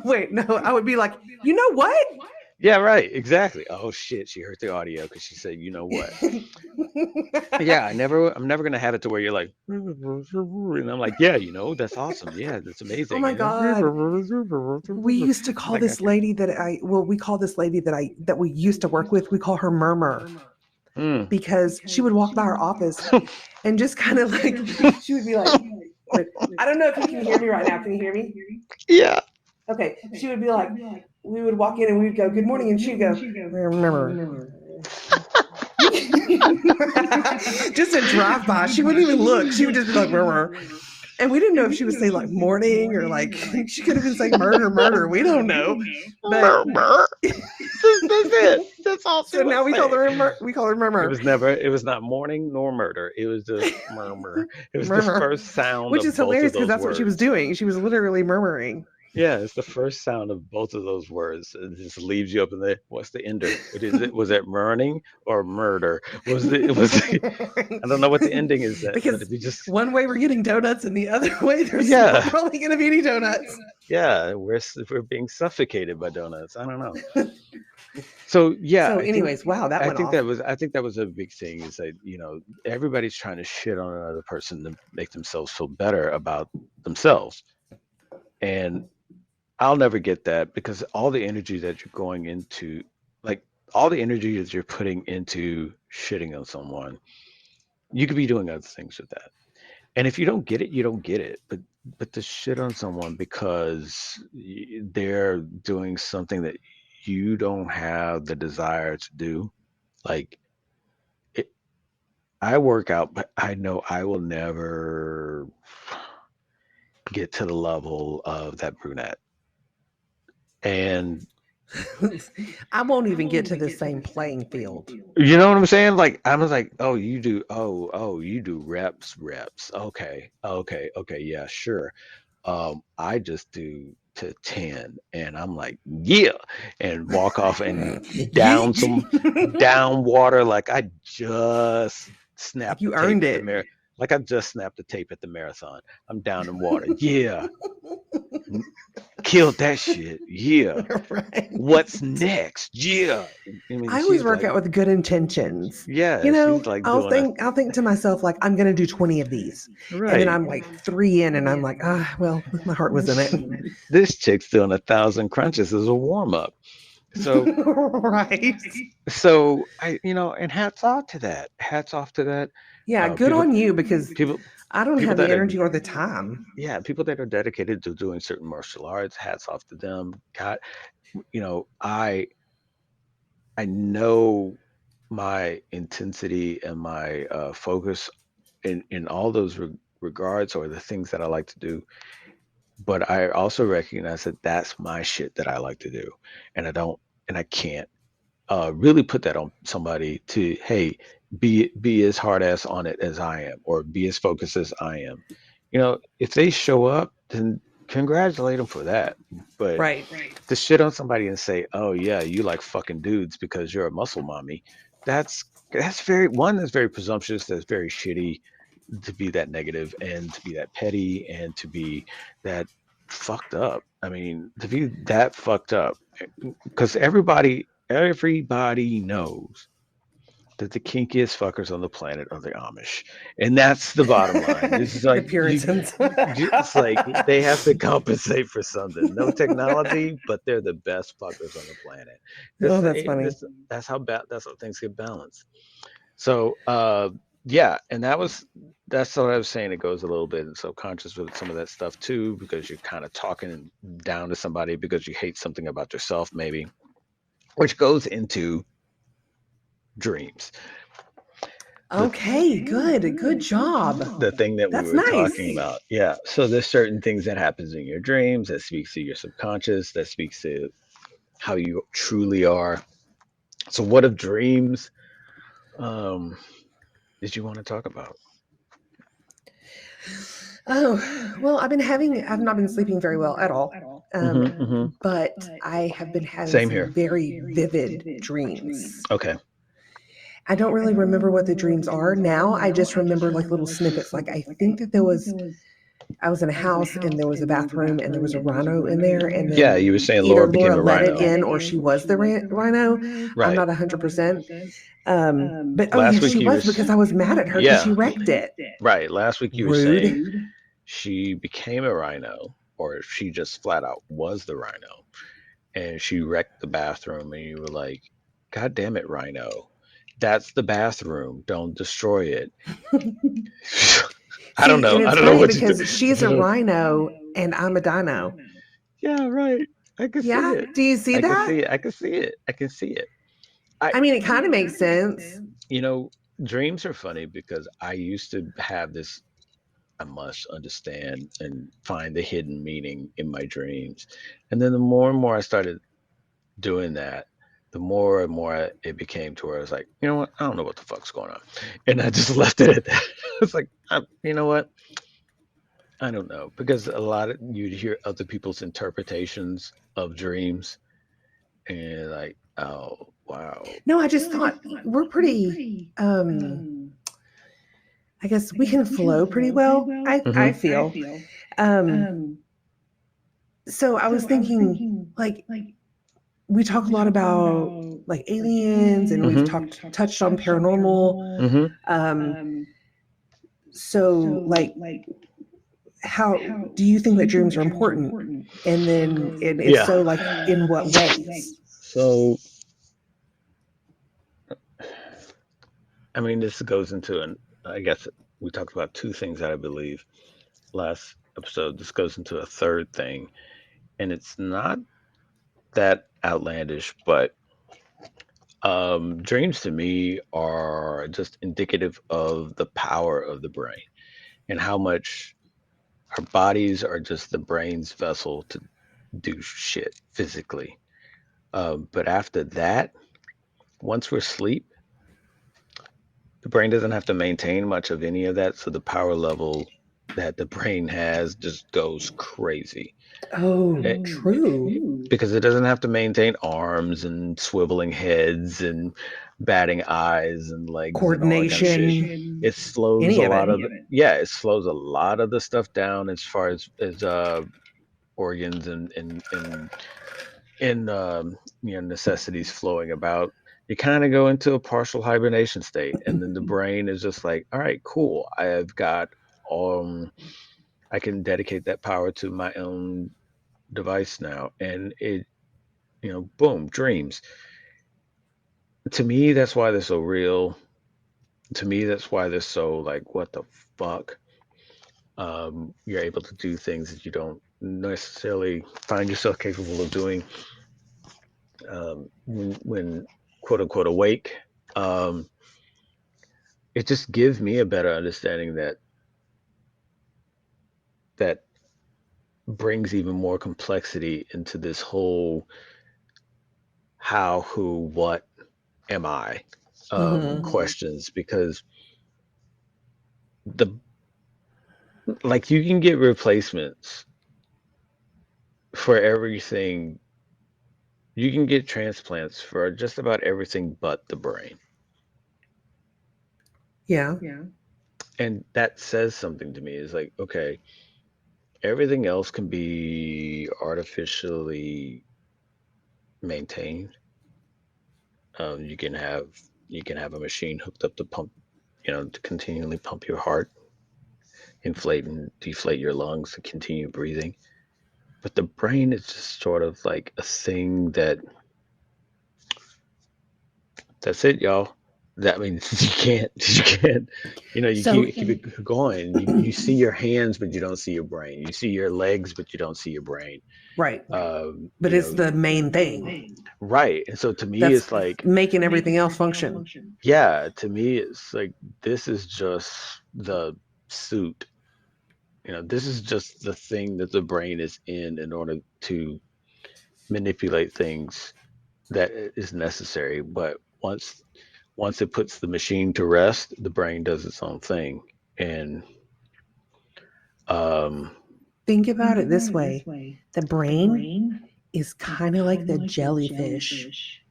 wait, no, I would be like, you know what? yeah, right, exactly. Oh shit, she heard the audio because she said, you know what? Yeah, I'm never gonna have it to where you're like, and I'm like, yeah, that's awesome. Yeah, that's Oh amazing. my God. We used to call Like, this lady we call this lady that we used to work with, we call her Murmur, mm. because she would walk by our office and just kind of like, she would be like, wait, I don't know if you can hear me right now. Can you hear me? Yeah. Okay. She would be like, we would walk in and we would go, good morning. And she'd go, Murmur. Just a drive by. She wouldn't even look. She would just be like, Murmur. And we didn't know if she would say like morning or like she could have been saying murder. We don't know. But Murmur. That's it. That's all. so now we call her It Murmur. was never. It was not morning nor murder. It was just murmur. It was the Murmur. first sound Which of is both of hilarious because those that's what she was words. doing. She was literally murmuring. Yeah, it's the first sound of both of those words. It just leaves you up in the. What's the ender? What is it? Was it murning or murder? Was it? It was. I don't know what the ending is. That, but Because if you just. one way we're getting donuts and the other way there's Yeah. not probably going to be any donuts. Yeah, we're being suffocated by donuts. I don't know. So yeah, So anyways, wow, that went off. I think that was a big thing is that everybody's trying to shit on another person to make themselves feel better about themselves, and I'll never get that because all the energy that you're going into, like all the energy that you're putting into shitting on someone, you could be doing other things with that. And if you don't get it, you don't get it. But to shit on someone because they're doing something that you don't have the desire to do, like it, I work out, but I know I will never get to the level of that brunette. And I won't even get to the same playing field. you know what I'm saying? Like I was like, oh, you do reps. Okay, yeah, sure. I just do to 10 and I'm like, yeah, and walk off and down down water like I just snapped You the tape earned at the it. like I just snapped the tape at the marathon. I'm down in water. Yeah. Killed that shit. Yeah. Right. What's next? Yeah. I mean, I always she's work like, out with good intentions. yeah, she's like I'll doing think to myself like I'm gonna do 20 of these. right. And then I'm like 3 in and I'm like, well, my heart was in it. This chick's doing 1,000 crunches as a warm up. So right. so and hats off to that. Hats off to that. Yeah, good People on you because people I don't people have the that are energy or the time. yeah, people that are dedicated to doing certain martial arts, hats off to them. God, I know my intensity and my focus in all those regards or the things that I like to do. But I also recognize that that's my shit that I like to do, and I can't really put that on somebody to hey be as hard ass on it as I am or be as focused as I am. If they show up, then congratulate them for that. But Right. to shit on somebody and say, oh yeah, you like fucking dudes because you're a muscle mommy, that's very presumptuous. That's very shitty to be that negative and to be that petty and to be that fucked up. I mean, to be that fucked up because everybody knows that the kinkiest fuckers on the planet are the Amish, and that's the bottom line. It's The like Puritans. it's like they have to compensate for something. No technology, but they're the best fuckers on the planet. Oh, that's funny. That's how things get balanced. So yeah, and that's what I was saying. It goes a little bit in subconscious with some of that stuff too, because you're kind of talking down to somebody because you hate something about yourself, maybe, which goes into dreams. Okay, good job. The thing that we That's were talking nice. about. Yeah. So there's certain things that happens in your dreams that speaks to your subconscious, that speaks to how you truly are. So what if dreams um did you want to talk about? Oh, well, I've not been sleeping very well at all. Mm-hmm. But I have been having Same some here. very vivid dreams. Okay. I don't really remember what the dreams are now. I just remember like little snippets. Like I think that I was in a house and there was a bathroom and there was a rhino in there. And Yeah, then you were saying Laura either became Laura a let it rhino. in or she was the rhino. I'm Right. not 100%. But oh, Last yes, week she you were was because I was mad at her because she yeah, wrecked it. right. Last week you were Rude. saying she became a rhino, or she just flat out was the rhino, and she wrecked the bathroom, and you were like, God damn it, rhino. That's the bathroom. Don't destroy it. I don't See, know. and I it's don't know funny what you do. because she's a rhino and I'm a dino. Yeah, right. I can see Yeah. it. Do you see I can that? see it. I can see it. I can see it. I I mean, it kind of makes sense. you know, dreams are funny because I used to have this I must understand and find the hidden meaning in my dreams. And then the more and more I started doing that, the more and more it became to where I was like, you know what? I don't know what the fuck's going on. And I just left it at that. It's like, you know what? I don't know. Because a lot of you'd hear other people's interpretations of dreams and like, oh, wow. No, I just thought we're pretty I guess we can flow pretty well. I Hmm. feel. Um so I was thinking like we talk a lot about like aliens and we've Hmm. touched on paranormal. Hmm. Um so like how do you think that dreams are important? And if Yeah. so, like in what ways? So, I mean, this goes into I guess we talked about two things that I believe last episode. This goes into a third thing, and it's not that outlandish, but dreams to me are just indicative of the power of the brain and how much our bodies are just the brain's vessel to do shit physically. But after that, once we're asleep, the brain doesn't have to maintain much of any of that, so the power level that the brain has just goes crazy. Oh, It- true. because it doesn't have to maintain arms and swiveling heads and batting eyes and legs and all that kind of shit. Coordination, It slows any a of lot it. of yeah, it slows a lot of the stuff down as far as organs and necessities flowing about. You kind of go into a partial hibernation state, and then the brain is just like, all right, cool. I have got um I can dedicate that power to my own device now, and it boom, dreams. To me, that's why they're so real. To me, that's why they're so like, what the fuck? You're able to do things that you don't necessarily find yourself capable of doing when quote unquote awake. Um, it just gives me a better understanding that brings even more complexity into this whole how, who, what am I Hmm. questions, because the like you can get replacements for everything. You can get transplants for just about everything but the brain. Yeah. And that says something to me. It's like, okay, everything else can be artificially maintained. You can have a machine hooked up to pump, to continually pump your heart, inflate and deflate your lungs to continue breathing. But the brain is just sort of like a thing that's it, y'all. That means you can't, you So keep it going. You see your hands, but you don't see your brain. You see your legs, but you don't see your brain. right, but You it's know, the main thing right. And so to me, that's it's like, making everything else function. yeah, to me, it's like this is just the suit. This is just the thing that the brain is in order to manipulate things that is necessary. But once it puts the machine to rest, the brain does its own thing. And um, Think about it this way: the brain is kind of like the jellyfish,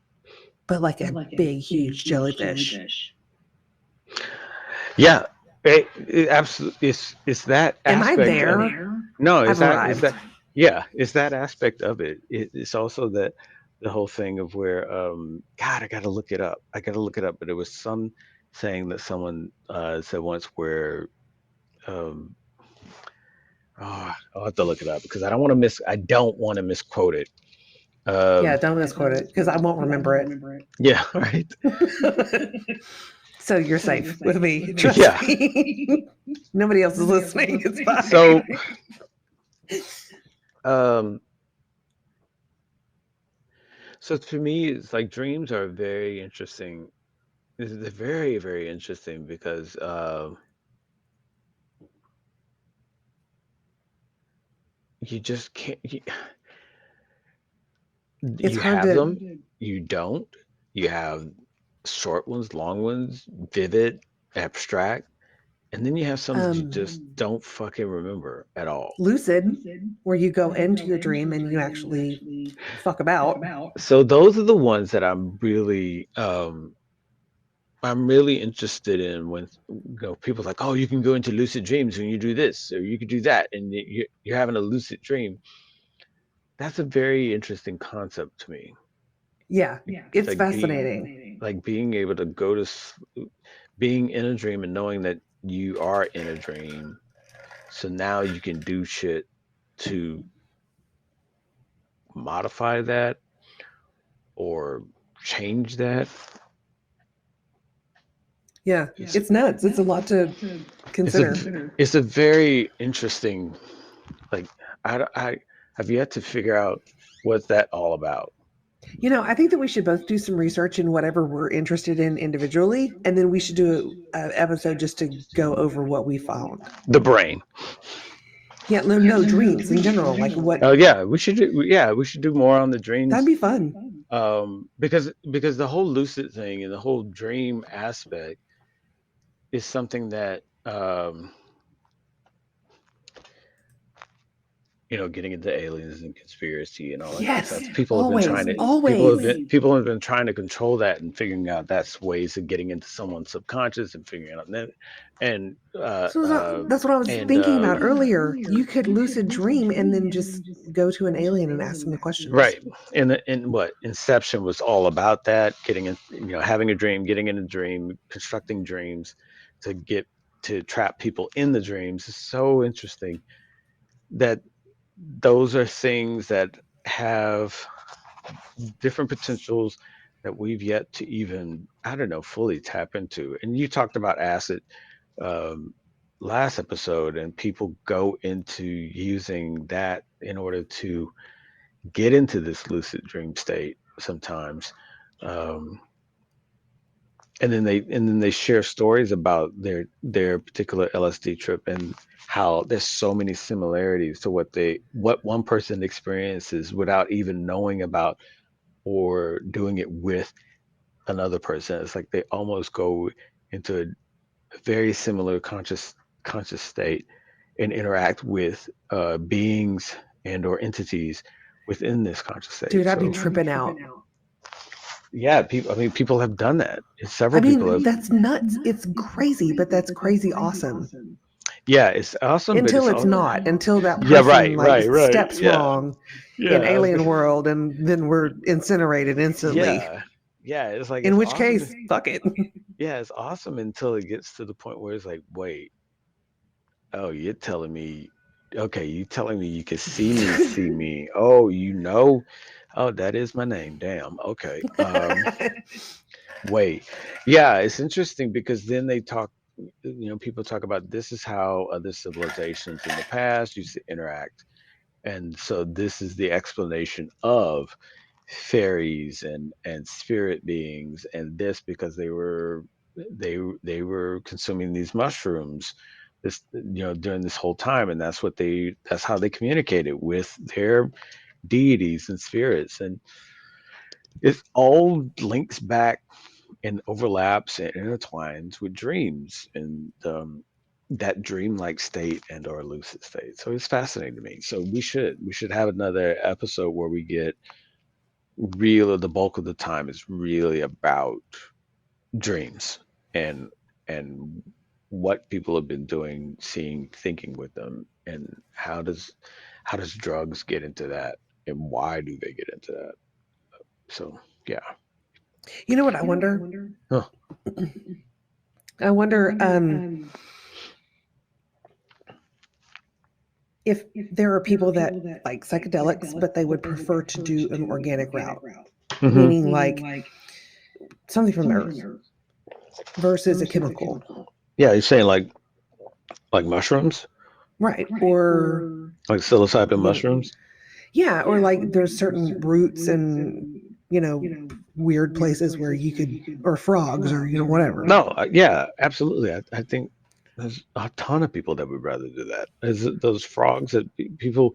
but like a big, huge jellyfish. yeah, it absolutely it's that Am I aspect of there? no, I've is that arrived. yeah, it's that aspect of it. It's also that the whole thing of where God, I gotta look it up. I gotta look it up, but it was some saying that someone said once where um I'll have to look it up because I don't want to misquote it. Yeah, Um, don't misquote it because I won't remember it. yeah, right. So you're safe with me. Trust Yeah. me. Nobody else is listening. It's fine. So, um, so to me, it's like dreams are very interesting. They're very, very interesting because you just can't. It's You hard have to. them, you don't. You have short ones, long ones, vivid, abstract, and then you have some that you um, just don't fucking remember at all. lucid, where you go into your dream and you actually fuck about. So those are the ones that I'm really interested in when people are like, oh, you can go into lucid dreams when you do this, or you could do that, and you're having a lucid dream. That's a very interesting concept to me. Yeah, It's it's like fascinating. being able to being in a dream and knowing that you are in a dream. So now you can do shit to modify that or change that. Yeah, It's it's nuts. It's a lot to it's a consider. it's a very interesting like I have yet to figure out what's that all about. I think that we should both do some research in whatever we're interested in individually, and then we should do an episode just to go over what we found. The brain. Yeah, no, no, dreams in general. Like what? Oh yeah, we should do more on the That'd dreams. be fun. Because the whole lucid thing and the whole dream aspect is something that getting into aliens and conspiracy and all that kind of stuff. Yes, always, People have always. been trying to control that and figuring out that's ways of getting into someone's subconscious and figuring out that and So that's what I was and thinking about earlier. You could lucid dream and then just go to an alien and ask them the questions. right. And what Inception was all about, that getting in, having a dream, getting in a dream, constructing dreams to get to trap people in the dreams is so interesting that those are things that have different potentials that we've yet to even, I don't know, fully tap into. And you talked about acid um, last episode, and people go into using that in order to get into this lucid dream state sometimes. Um, and then they share stories about their particular LSD trip and how there's so many similarities to what one person experiences without even knowing about or doing it with another person. It's like they almost go into a very similar conscious state and interact with beings and or entities within this conscious state. Dude, I'd be So tripping out. yeah, people have done that. I Several people mean, have. that's nuts. It's crazy, but that's crazy awesome. Yeah, it's awesome, but Until it's it's all. not, until that Yeah, person right, like right, right. steps Yeah, wrong in yeah, alien world and then we're incinerated instantly. yeah, yeah. It's like In it's which awesome. case, fuck it. Yeah, it's awesome until it gets to the point where it's like, wait, oh, you're telling me, okay, you telling me you can see me. Oh, oh, that is my name. Damn. Okay. Wait. Yeah, it's interesting because then they talk, people talk about this is how other civilizations in the past used to interact. And so this is the explanation of fairies and spirit beings and this because they were consuming these mushrooms during this whole time, and that's how they communicated with their deities and spirits. And it all links back and overlaps and intertwines with dreams and that dreamlike state and or lucid state. So it's fascinating to me. So we should have another episode where we get the bulk of the time is really about dreams and and what people have been doing, seeing, thinking with them, and how does drugs get into that, and why do they get into that? So yeah. You know what I wonder? Huh. I wonder if there are people that like psychedelics, but they would prefer to do an organic route, meaning like something from the earth versus a chemical. Yeah, you're saying like mushrooms, Right. Or like psilocybin mushrooms. yeah, or like there's certain roots and weird places where you could, or frogs, or whatever. No, yeah, absolutely. I think there's a ton of people that would rather do that. Those frogs that people,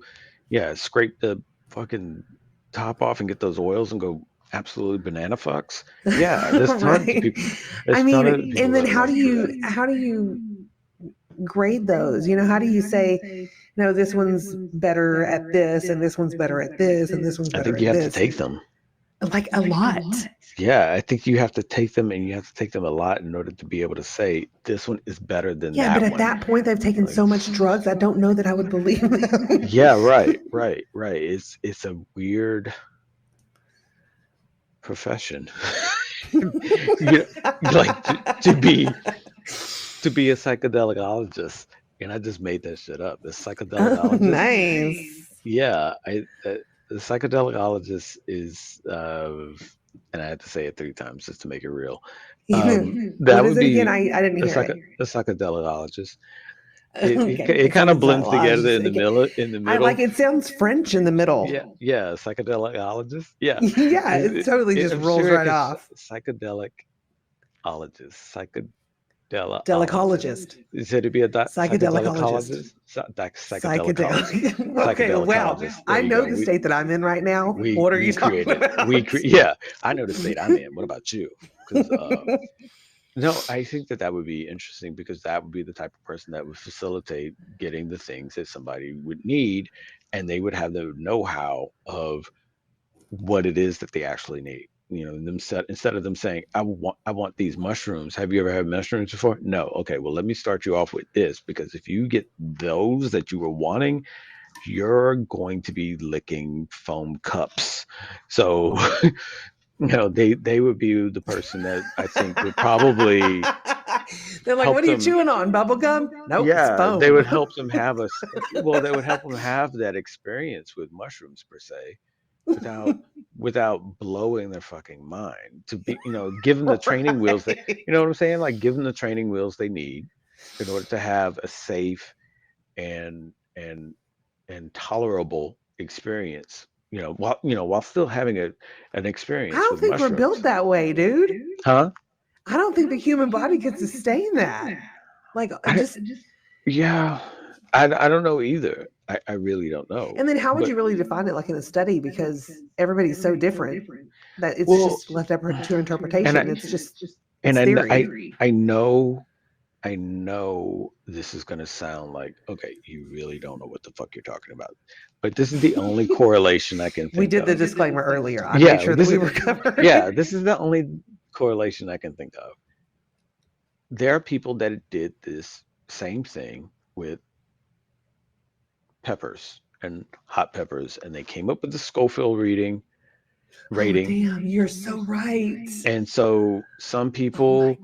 yeah, scrape the fucking top off and get those oils and go absolutely banana fucks. Yeah, there's tons of Right. people. I There's mean, ton of people and then that how like do to do you grade those? How do you say, no, this one's better at this, and this one's better at this, and this one's that. I better think you at have to this? take them. Like a lot. Yeah, I think you have to take them, and you have to take them a lot in order to be able to say this one is better than Yeah, that but at one. that point, they've taken Like, so much drugs, I don't know that I would believe them. yeah, right. It's a weird profession. Like to be a psychedelicologist, and I just made that shit up. The Oh, psychedelicologist. nice. Yeah, the psychedelicologist is, and I had to say it 3 times just to make it real. That What is would it again? be I didn't a hear it. psychedelicologist. It Okay, it it's kind of always blends together zoologist. in the middle. In the I like middle, it. Sounds French in the middle. yeah, psychedelicologist. Yeah, Yeah, it totally just I'm rolls sure it right can off. psychedelicologist, psychedelicologist. Delicologist, Said to be a psychedelicologist, psychedelicologist, psychedelicologist. psychedelic. Okay, wow. Psychedelicologist. There I you know go. the We state that I'm in right now. we What are you we talking created. about? Yeah. I know the state I'm in. What about you? Because no, I think that would be interesting because that would be the type of person that would facilitate getting the things that somebody would need, and they would have the know-how of what it is that they actually need. Instead of them saying, I want these mushrooms. Have you ever had mushrooms before? No. Okay, well, let me start you off with this because if you get those that you were wanting, you're going to be licking foam cups. So, they would be the person that I think would probably They're like, help what are you them. chewing on? Bubble gum? Nope, it's Yeah, they would foam. help them have they would help them have that experience with mushrooms per se, without blowing their fucking mind. To be, give them the training wheels that, Right. you know what I'm saying? Like give them the training wheels they need in order to have a safe and tolerable experience. While still having an I experience don't with think we're built mushrooms. that way, dude. Huh? I don't think the human body can sustain that. Like, I, just, yeah, I don't know either. I really don't know. and then how would But you really define it, like in a study? Because everybody's so different that it's well, just left up to and interpretation. I It's just, and it's theory. I know this is going to sound like, okay, you really don't know what the fuck you're talking about. But this is the only correlation I can We think did the of. disclaimer earlier. I made Yeah, sure that we were covered. yeah, this is the only correlation I can think of. There are people that did this same thing with peppers and hot peppers, and they came up with the Scoville rating. Oh, damn, you're so right. And so some Oh my people, God.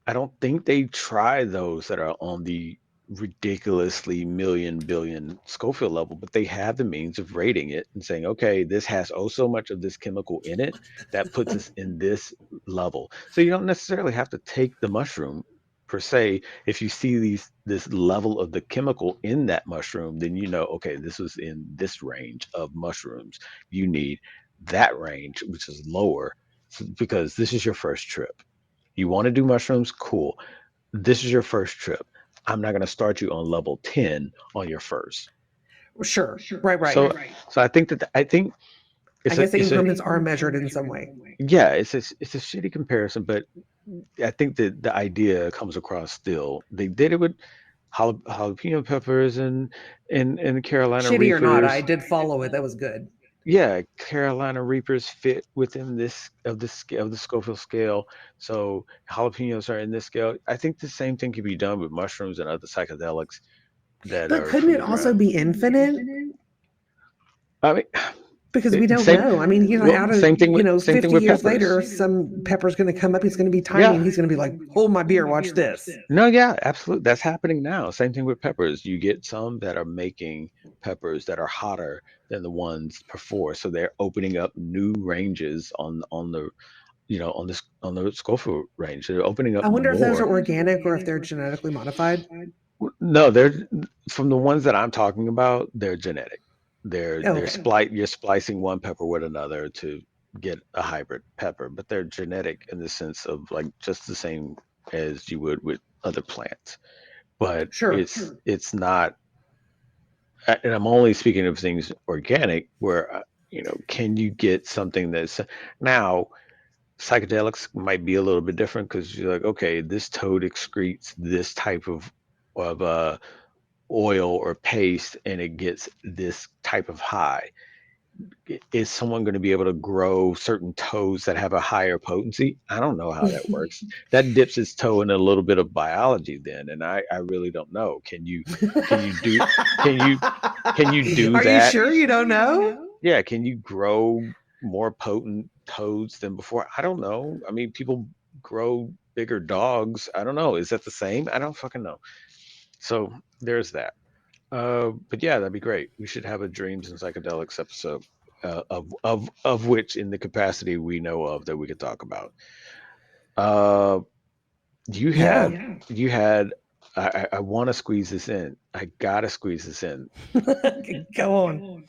I don't think they try those that are on the ridiculously million billion Scoville level, but they have the means of rating it and saying, okay, this has oh so much of this chemical in it that puts us in this level. So you don't necessarily have to take the mushroom per se. If you see this level of the chemical in that mushroom, then you know, okay, this was in this range of mushrooms. You need that range, which is lower, because this is your first trip. You want to do mushrooms? Cool. This is your first trip. I'm not going to start you on level 10 on your first. Sure. Right. So I think I guess the increments are measured in some way. Yeah, it's a shitty comparison, but I think that the idea comes across still. They did it with jalapeno peppers and Carolina Shitty Reapers. or not, I did follow it. That was good. Yeah, Carolina Reapers fit within the Scoville scale. So jalapenos are in this scale. I think the same thing can be done with mushrooms and other psychedelics that But are couldn't from it the also ground. be infinite? I mean, Because we don't same, know. I mean, out of, same thing with 50 years peppers. later, some pepper's going to come up. He's going to be tiny, and he's going to be like, hold my beer, watch this. No, yeah, absolutely. That's happening now. Same thing with peppers. You get some that are making peppers that are hotter than the ones before. So they're opening up new ranges on the on the Scoville range. They're opening up I wonder if those are more. organic or if they're genetically modified. No, they're from the ones that I'm talking about, they're genetic. Okay. You're splicing one pepper with another to get a hybrid pepper, but they're genetic in the sense of like just the same as you would with other plants. But Sure. it's not, and I'm only speaking of things organic where can you get something that's now psychedelics might be a little bit different because you're like, okay, this toad excretes this type of oil or paste and it gets this type of high. Is someone going to be able to grow certain toads that have a higher potency? I don't know how that works. That dips its toe in a little bit of biology then, and I really don't know. Can you do can you do Are that? you sure you don't know? Yeah, can you grow more potent toads than before? I don't know. I mean, people grow bigger dogs. I don't know. Is that the same? I don't fucking know. So there's that. But yeah, that'd be great. We should have a dreams and psychedelics episode, of which in the capacity we know of that we could talk about. Uh, you Yeah. had you had. I want to squeeze this in. I gotta squeeze this in. Go on.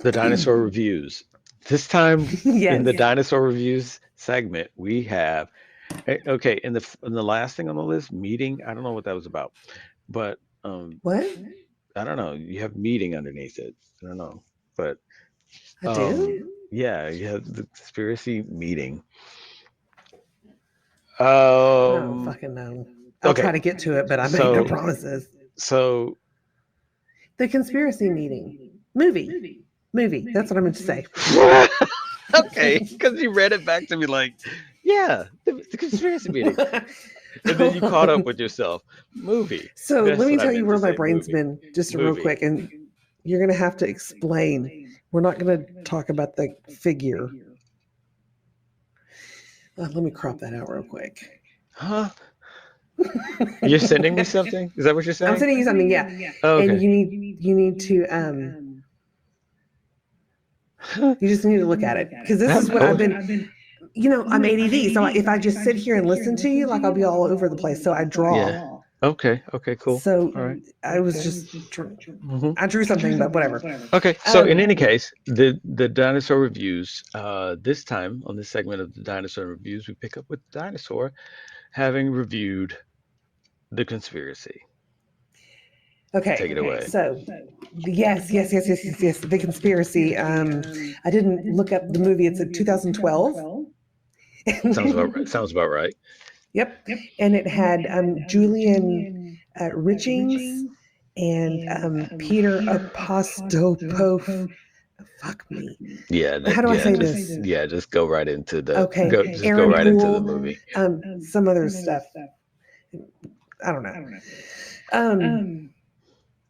The dinosaur reviews. This time in the Yes. dinosaur reviews segment, we have okay. In the last thing on the list, meeting. I don't know what that was about, but What? I don't know. You have meeting underneath it. I don't know, but I do? yeah, you have the conspiracy meeting. I don't Um, fucking know. I'll okay, try to get to it, but I make no promises. so The conspiracy meeting. Movie. That's what I meant to say. okay, because you read it back to me like, yeah, the conspiracy meeting, and then you caught up with yourself. Movie. So That's let me what I tell you meant where to my say, brain's movie. been, just real Movie. quick, and you're going to have to explain. We're not going to talk about the figure. Let me crop that out real quick. Huh? You're sending me something? Is that what you're saying? I'm sending you something, yeah. Oh, okay. And you need to you just need to look at it, because this is what I've been. I'm ADD, so if I just sit here and listen to you, like I'll be all over the place. So I draw. Yeah. Okay. Cool. So all right. I was just I drew something, but whatever. Okay. So in any case, the dinosaur reviews. This time on this segment of the dinosaur reviews, we pick up with Dinosaur having reviewed the conspiracy. Okay. Take it away. So yes. The conspiracy. I didn't look up the movie. It's a 2012. Sounds about right. Yep. And it had Julian Richings and Peter Apostolopoulos. Fuck me. Yeah. How do I say this? Yeah, just go right into the. Okay. Just Aaron go right Poole, into the movie. some other stuff. I don't know.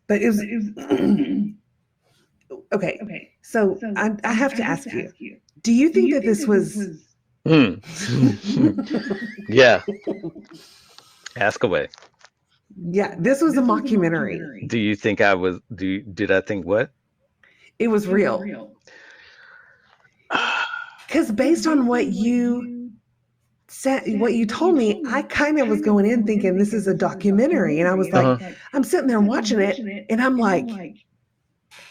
But it was okay. So I have to ask you: do you think that this was? Yeah. Ask away. Yeah, this was a mockumentary. Do you think I was? Did I think what? It was real. Because based on what you said, what you told me, I kind of was going in thinking this is a documentary, and I was like, I'm sitting there watching it, and I'm like,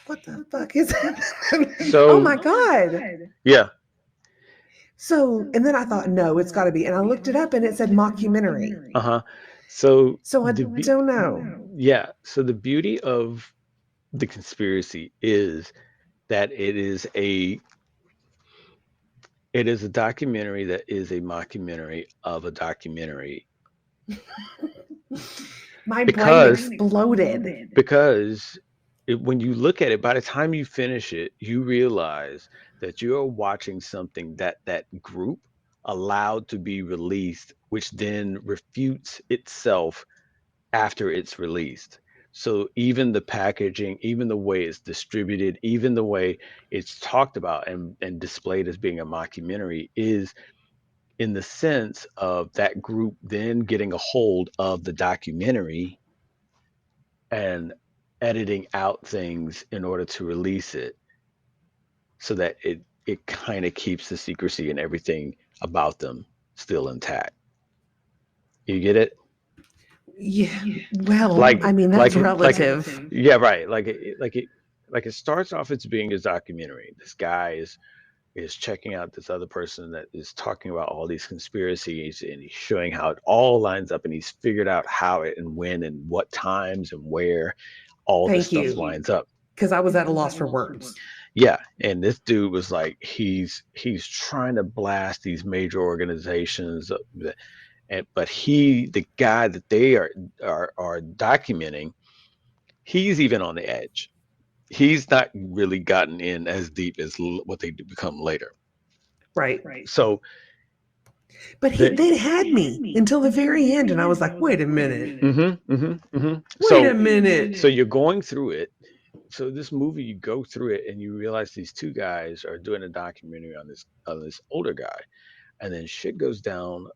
what the fuck is it? So, oh my god. Yeah. So, and then I thought, no, it's got to be, and I looked it up, and it said mockumentary. So I don't know. Yeah. So the beauty of the conspiracy is that it is a documentary that is a mockumentary of a documentary. My brain exploded. Because when you look at it, by the time you finish it, you realize that you're watching something that group allowed to be released, which then refutes itself after it's released. So even the packaging, even the way it's distributed, even the way it's talked about and displayed as being a mockumentary is in the sense of that group then getting a hold of the documentary and editing out things in order to release it so that it kind of keeps the secrecy and everything about them still intact. You get it? Yeah. Well, I mean, that's relative. Yeah, right. It starts off as being a documentary. This guy is checking out this other person that is talking about all these conspiracies, and he's showing how it all lines up, and he's figured out how it and when and what times and where all this stuff lines up. Because I was at a loss for words. Yeah, and this dude was like, he's trying to blast these major organizations, but the guy that they are documenting, he's even on the edge. He's not really gotten in as deep as what they become later. Right. So, but they had me until the very end, and I was like, wait a minute. Wait a minute. So you're going through it. So this movie, you go through it, and you realize these two guys are doing a documentary on this older guy, and then shit goes down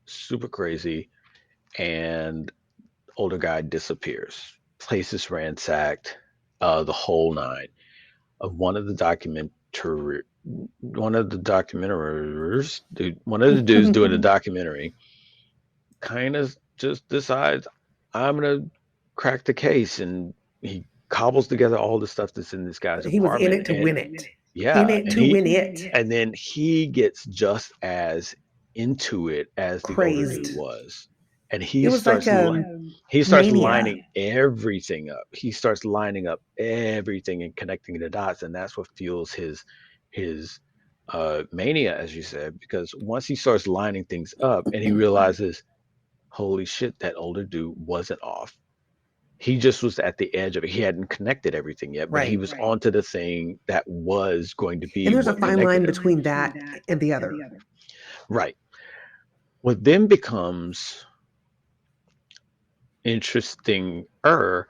super crazy, and older guy disappears. Place is ransacked, the whole nine. One of the dudes doing the documentary kind of just decides, I'm gonna crack the case, and he cobbles together all the stuff that's in this guy's apartment. He was in it to win it. Yeah, in it to win it. And then he gets just as into it as the older dude was. And he starts lining everything up. He starts lining up everything and connecting the dots, and that's what fuels his mania, as you said, because once he starts lining things up and he realizes, holy shit, that older dude wasn't off. He just was at the edge of it. He hadn't connected everything yet, but he was onto the thing that was going to be. And there's a fine line between that and the other. Right. What then becomes interesting-er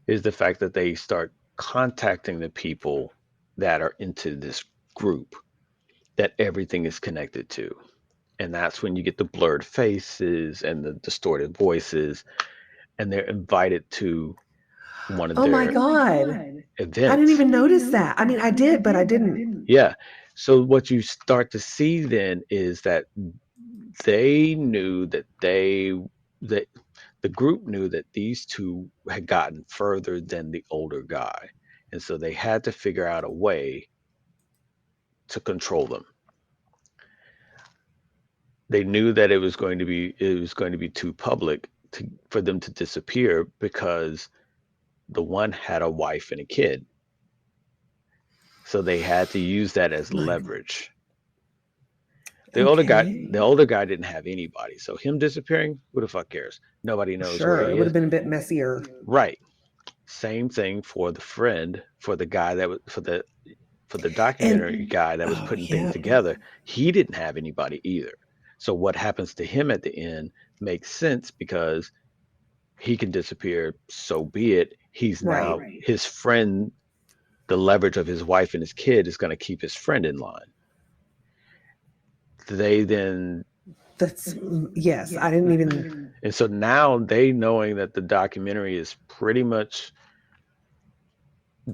is the fact that they start contacting the people that are into this group that everything is connected to. And that's when you get the blurred faces and the distorted voices, and they're invited to one of their events. I didn't even notice that. I mean, I did, but I didn't. Yeah. So what you start to see then is that they knew that the group knew that these two had gotten further than the older guy. And so they had to figure out a way to control them. They knew that it was going to be too public for them to disappear, because the one had a wife and a kid. So they had to use that as leverage. The older guy didn't have anybody, so him disappearing, who the fuck cares? Nobody knows. Sure, it would have been a bit messier. Right. Same thing for the friend, for the guy that was for the documentary guy that was putting things together. He didn't have anybody either. So what happens to him at the end makes sense, because he can disappear, so be it. He's now his friend. The leverage of his wife and his kid is going to keep his friend in line. They then That's yes. I didn't even. And so now they knowing that the documentary is pretty much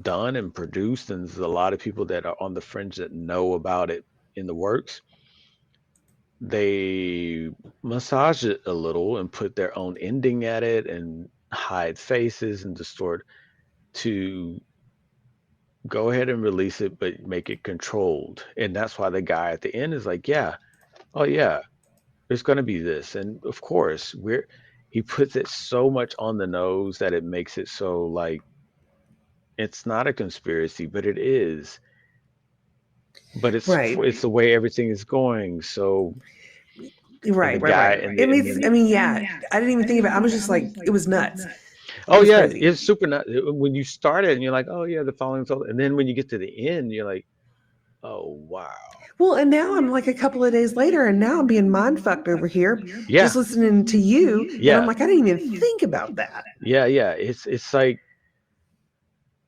done and produced, and there's a lot of people that are on the fringe that know about it in the works. They massage it a little and put their own ending at it and hide faces and distort to go ahead and release it, but make it controlled. And that's why the guy at the end is like, yeah, oh yeah, there's going to be this. And of course, he puts it so much on the nose that it makes it so like it's not a conspiracy, but it is. But Right. it's the way everything is going. So, and the guy Right. and, It the, and makes. then I mean, yeah. I didn't even think of it. I was just like, it was nuts. It oh was yeah, crazy. it's super nut. When you start it and you're like, oh yeah, the following, and then when you get to the end, you're like, oh wow, Well, and now I'm like a couple of days later, and now I'm being mind fucked over here, yeah, just listening to you, and I'm yeah, like, I didn't even think about that. yeah. It's like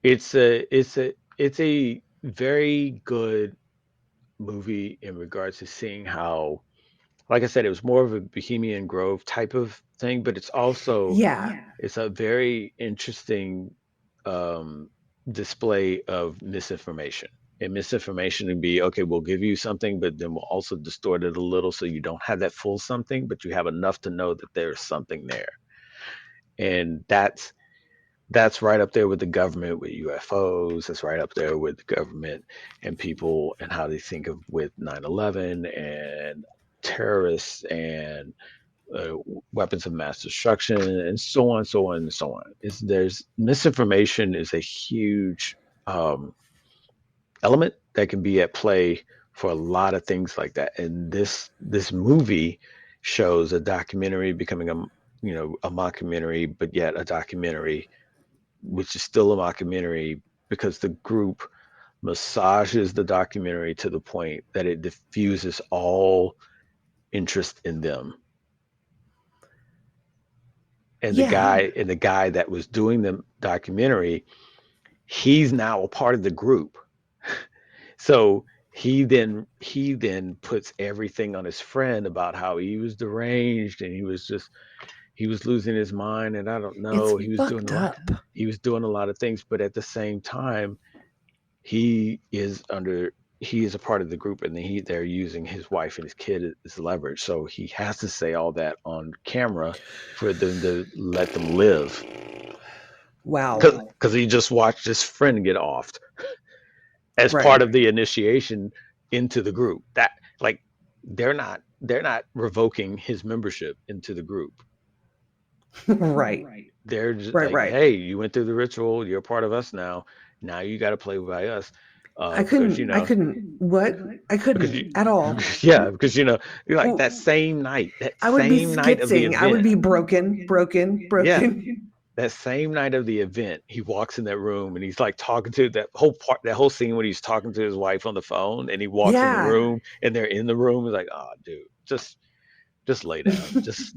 it's a very good movie in regards to seeing how, like I said, it was more of a Bohemian Grove type of thing, but Yeah. it's a very interesting um, display of misinformation. And misinformation would be, okay, we'll give you something, but then we'll also distort it a little so you don't have that full something, but you have enough to know that there's something there. And that's right up there with the government with UFOs. That's right up there with the government and people and how they think of with 9/11 and terrorists and uh, weapons of mass destruction and so on, so on, and so on. There's misinformation is a huge um, element that can be at play for a lot of things like that. And this movie shows a documentary becoming a mockumentary, but yet a documentary which is still a mockumentary because the group massages the documentary to the point that it diffuses all interest in them. And Yeah. the guy that was doing the documentary, he's now a part of the group. So he then puts everything on his friend about how he was deranged and he was losing his mind and I don't It's know, fucked up. he was doing a lot of things, but at the same time he is under he is a part of the group and they're using his wife and his kid as leverage, so he has to say all that on camera for them to let them live Wow. because he just watched his friend get offed as part Right. of the initiation into the group. That like they're not revoking his membership into the group. Right. They're just Right. like, Right. hey, you went through the ritual, you're a part of us now, now you got to play by us, because I couldn't. What? I because couldn't you at all. yeah, because you're like Well, that I would be same night of the skitzing. I would event. be broken. Yeah, that same night of the event, he walks in that room and he's like talking to that whole scene when he's talking to his wife on the phone and he walks in the Yeah. room and they're in the room. He's like, oh, dude, just lay down. Just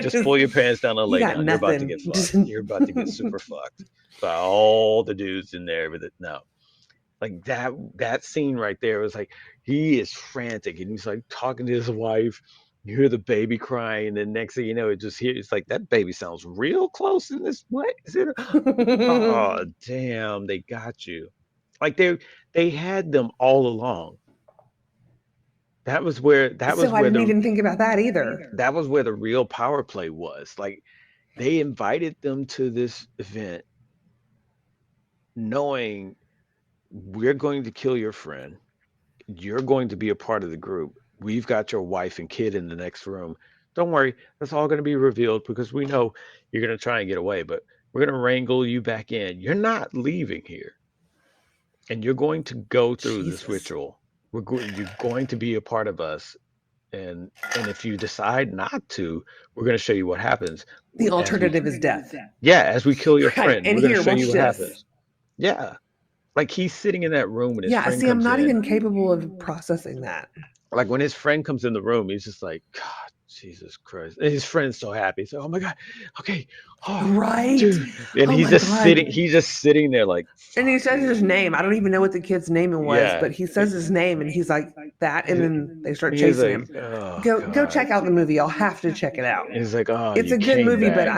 Just pull your pants down and you lay got down. You're about to get nothing. fucked. You're about to get super fucked by all the dudes in there with it. No, like that scene right there was like he is frantic and he's like talking to his wife. You hear the baby crying, and then next thing you know, it's like that baby sounds real close in this. What is it? Oh damn, they got you. Like they had them all along. So I didn't even think about that either. That was where the real power play was. Like they invited them to this event knowing we're going to kill your friend. You're going to be a part of the group. We've got your wife and kid in the next room. Don't worry, that's all going to be revealed because we know you're going to try and get away, but we're going to wrangle you back in. You're not leaving here. And you're going to go through this Jesus. ritual. You're going to be a part of us. And if you decide not to, we're going to show you what happens The as we alternative is death. yeah, as we kill your Right. friend. And We're going to here, show you watch what this. happens. Yeah. Like he's sitting in that room when his Yeah, friend see, I'm comes not in. even capable of processing that. Like when his friend comes in the room, he's just like, God, Jesus Christ. And his friend's so happy. So, oh my God. Okay. Oh, Right. dude. And Oh he's my just God. sitting there like, And he fuck, says his dude. name. I don't even know what the kid's name was, Yeah. but he says his name and he's like that, and then they start He's chasing like, him. oh Go check God. out the movie. Y'all have to check it out. He's like, oh, It's you a good came movie, but back.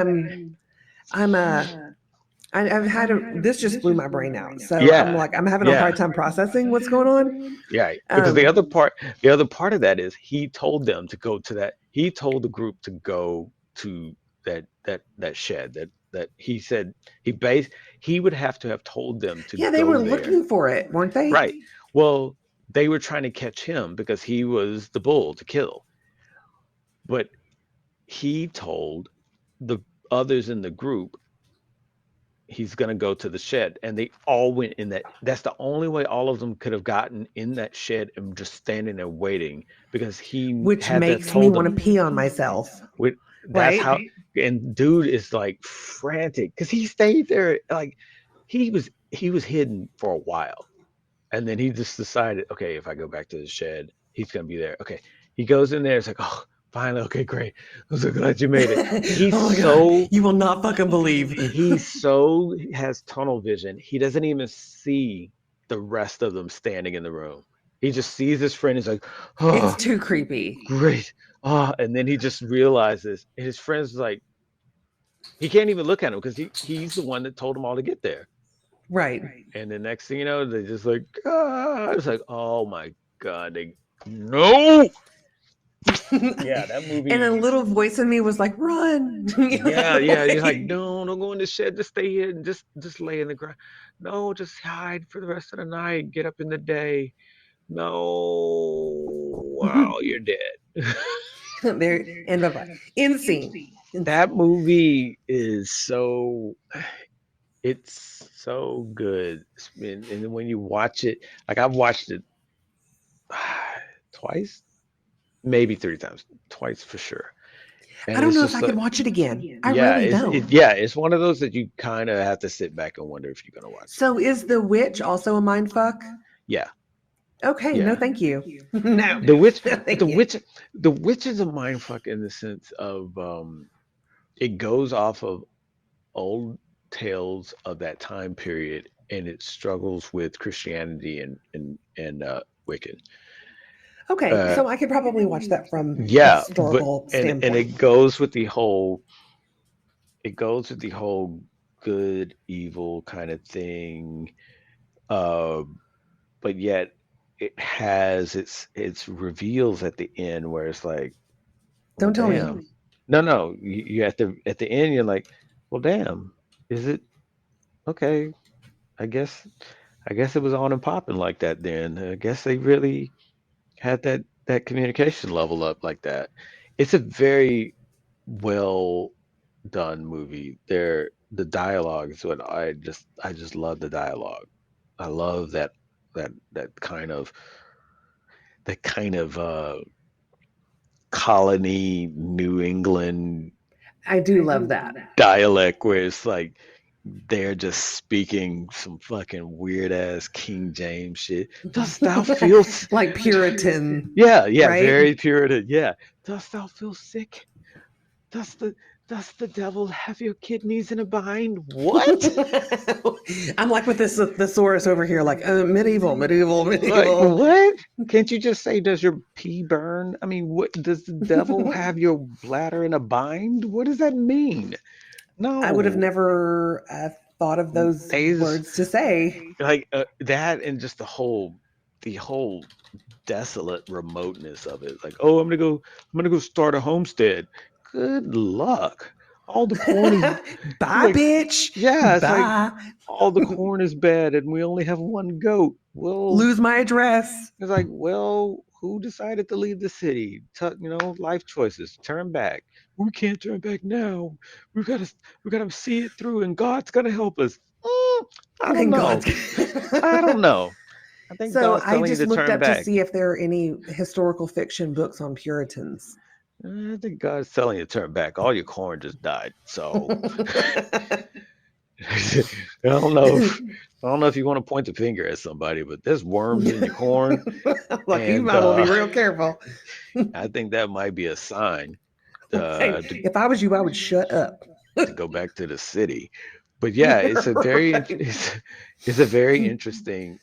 I've had this just blew my brain out. So Yeah. I'm having a hard time processing what's going on. Yeah. Because the other part of that is he told them to go to that. He told the group to go to that shed that he said he would have to have told them to Yeah, they go were there. looking for it, weren't they? Right. Well, they were trying to catch him because he was the bull to kill. But he told the others in the group he's going to go to the shed, and they all went in that's the only way all of them could have gotten in that shed and just standing there waiting, because he Which had that makes me told want to them pee on myself. that's Right? how. And dude is like frantic because he stayed there, like he was hidden for a while, and then he just decided, okay, if I go back to the shed, he's going to be there. Okay, he goes in there, it's like, oh, finally, okay, great, I'm so glad you made it. He's Oh my so God. You will not fucking believe. he has tunnel vision. He doesn't even see the rest of them standing in the room. He just sees his friend. He's like, oh, It's too creepy. great. Oh, and then he just realizes his friend's like, he can't even look at him because he's the one that told them all to get there. Right. And the next thing you know, they just like, ah, it's like, oh my God, no. Yeah, that movie. And a little voice in me was like, run. Yeah. He's like, no, don't go in the shed. Just stay here and just lay in the ground. No, just hide for the rest of the night. Get up in the day. No, wow, you're dead. There, end of end scene. That movie is it's so good. And when you watch it, like I've watched it twice, maybe 3 times, twice for sure. And I don't it's know if just I like, could watch it again. I yeah, really don't. it's one of those that you kind of have to sit back and wonder if you're gonna watch it. So is The Witch also a mind fuck? Yeah, Okay, yeah. no, thank you. No, The witch, thank the you. witch is a mind fuck in the sense of it goes off of old tales of that time period, and it struggles with Christianity and Wiccan. Okay, so I could probably watch that from a Yeah, historical and standpoint. it goes with the whole good evil kind of thing, uh, but yet it has its reveals at the end where it's like, well, Don't tell me. damn. No, you at the end you're like, well, damn, is it okay? I guess it was on and popping like that then. I guess they really had that communication level up like that. It's a very well done movie. The dialogue is what I just love the dialogue. I love that kind of colony New England I do love that. dialect where it's like they're just speaking some fucking weird ass King James shit. Dost thou feel like Puritan? Yeah, right? very Puritan. Yeah. Dost thou feel sick? Does the devil have your kidneys in a bind? What? I'm like with this thesaurus over here, like medieval. Like what? Can't you just say, does your pee burn? I mean, what does the devil have your bladder in a bind? What does that mean? No, I would have never thought of those words to say. Like that, and just the whole desolate remoteness of it. Like, oh, I'm gonna go start a homestead. Good luck. All the corn is bye, like, bitch. Yeah, it's bye. like all the corn is bad, and we only have one goat. Well, lose my address. It's like, well, who decided to leave the city? Life choices. Turn back. We can't turn back now. We gotta see it through, and God's gonna help us. I don't know. I don't know. I think so. God's telling I just you to looked turn up back. to see if there are any historical fiction books on Puritans. I think God's telling you to turn back. All your corn just died. So I don't know if you want to point the finger at somebody, but there's worms in your corn. Like, you might want to be real careful. I think that might be a sign. Right. to If I was you, I would shut up. go back to the city. But yeah, Yeah, right. it's a very interesting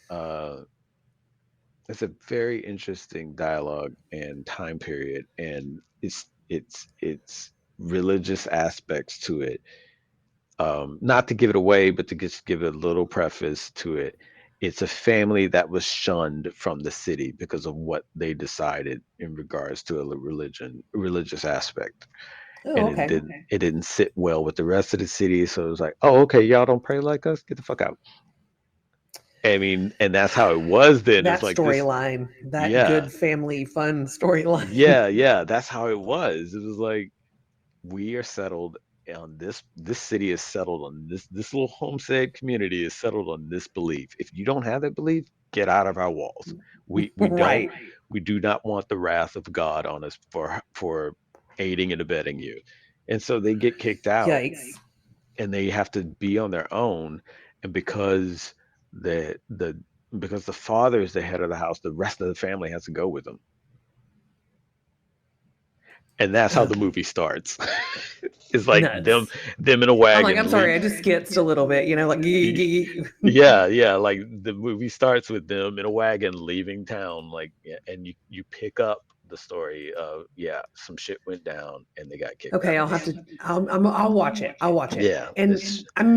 it's a very interesting dialogue and time period, and it's religious aspects to it. Not to give it away, but to just give a little preface to it. It's a family that was shunned from the city because of what they decided in regards to a religious aspect, Oh, and okay. it didn't sit well with the rest of the city. So it was like, oh, okay, y'all don't pray like us, get the fuck out. I mean, and that's how it was then. It's That like this, storyline, that yeah, good family fun storyline. yeah, yeah. That's how it was. It was like we are settled on this city is settled on this little homestead community is settled on this belief. If you don't have that belief, get out of our walls. We don't Right. we do not want the wrath of God on us for aiding and abetting you. And so they get kicked out Yikes. and they have to be on their own. And the because the father is the head of the house, the rest of the family has to go with them. And that's how Ugh, the movie starts. It's like nuts. them in a I'm like, I'm wagon sorry, leave. I just skitzed a little bit, like Yeah, yeah, like the movie starts with them in a wagon leaving town, like, yeah, and you pick up the story of, yeah, some shit went down and they got kicked Okay, out. I'll have to. I'll watch it. I'll watch it, Yeah, and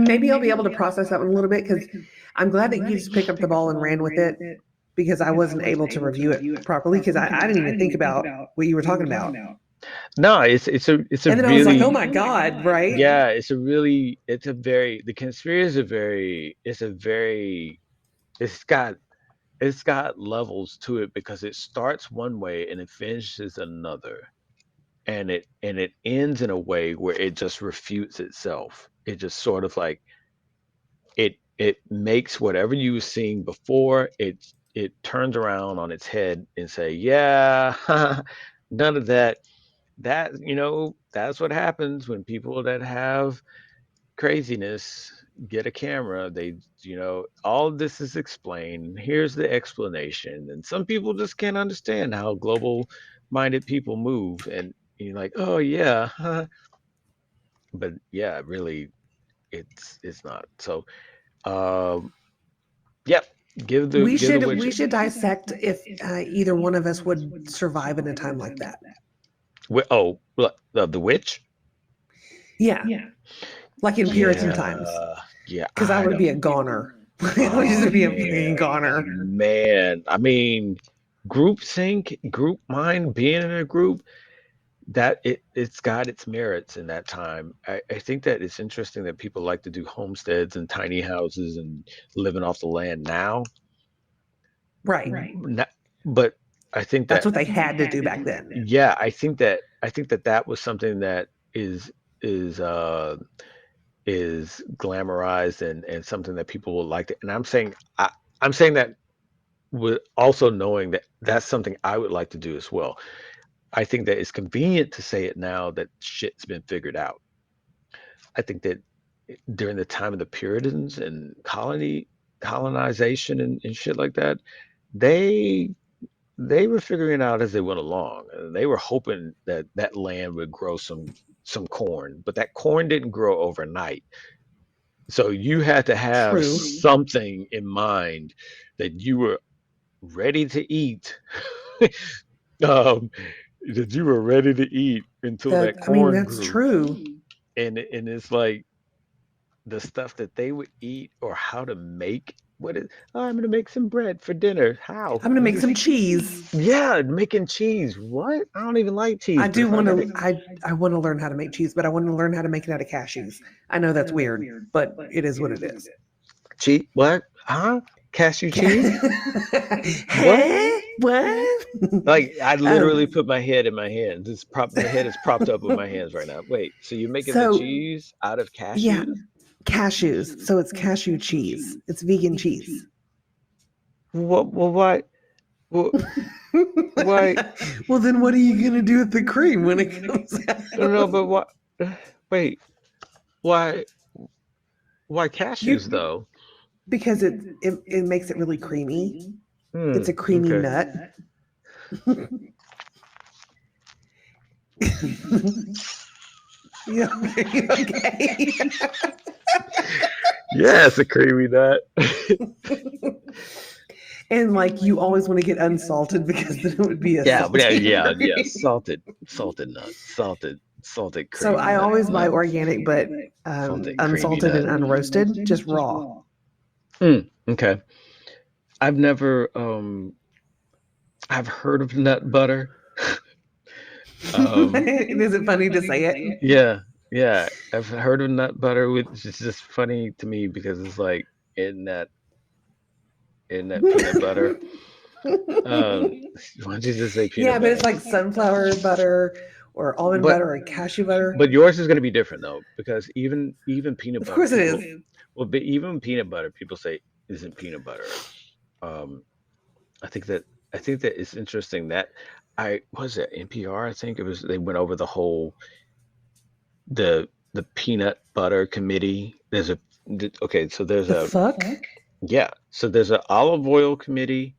maybe I'll be able to process that one a little bit because I'm glad that you just picked up the ball and ran with it because I wasn't able to review it properly because I didn't even think about what you were talking about, no, it's a and then I was like, oh really, my god, right? yeah, it's a very, the conspiracy is a very, it's got it's got levels to it because it starts one way and it finishes another, and it ends in a way where it just refutes itself. It just sort of like it makes whatever you were seeing before, it turns around on its head and say, yeah, none of that. That's what happens when people that have craziness get a camera. All of this is explained. Here's the explanation. And some people just can't understand how global minded people move. And you're like, oh yeah, huh. But yeah, really, it's not. So yep, give the witch. We should dissect if either one of us would survive in a time like that. Oh, look, the witch. Yeah, like in Puritan times, Yeah, yeah. because I I would be don't. a goner. I would Oh just be a fucking man, goner. man. I mean, group sync, group mind, being in a group, that it's got its merits in that time. I think that it's interesting that people like to do homesteads and tiny houses and living off the land now. Right. Not, but I think That's that, what they had to do back then. yeah, I think that that was something that is uh is glamorized and something that people would like to. And I'm saying that with also knowing that that's something I would like to do as well. I think that it's convenient to say it now that shit's been figured out. I think that during the time of the Puritans and colonization and shit like that, they they were figuring it out as they went along. And they were hoping that that land would grow some corn, but that corn didn't grow overnight. So you had to have True. something in mind that you were ready to eat. um, that you were ready to eat until that I mean, corn that's grew. true. And it's like the stuff that they would eat or how to make oh, I'm gonna make some bread for dinner. How? I'm gonna make some cheese. Yeah, making cheese. What? I don't even like I cheese, but do if I want gotta to. I want to learn how to make cheese, but I want to learn how to make it out of cashews. I know that's weird, but it is what it is. cheese, what? Huh? Cashew cheese? What? Hey, what? Like I um, literally put my head in my hands. My head is propped up with my hands right now. Wait, so you're making the so cheese out of yeah, cashews? cashews. So it's cashew cheese. It's vegan cheese. What? Well, why? Well, why? Well, then what are you gonna do with the cream when it comes No, out? but what? Wait, why? Why You cashews though? because it makes it really creamy. Hmm. It's a creamy Okay. nut. You okay? Yes, a creamy nut. And like you always want to get unsalted because then it would be a yeah. Salted nuts, salted So creamy I always buy nut. organic, but Salted creamy unsalted and nut. unroasted, just raw. Okay. I've never I've heard of nut butter. Is it funny to say it? Yeah. I've heard of nut butter, which is just funny to me because it's like in that peanut butter. Why don't you just say peanut Yeah, but butter? it's like sunflower butter or almond But butter or cashew butter. but yours is going to be different though, because even peanut Of butter course it people, is. well, but even peanut butter people say isn't peanut butter. Um, I think that it's interesting that I was it NPR. I think it was they went over the whole the peanut butter committee. Okay, so there's The a fuck? yeah, so there's an olive oil committee,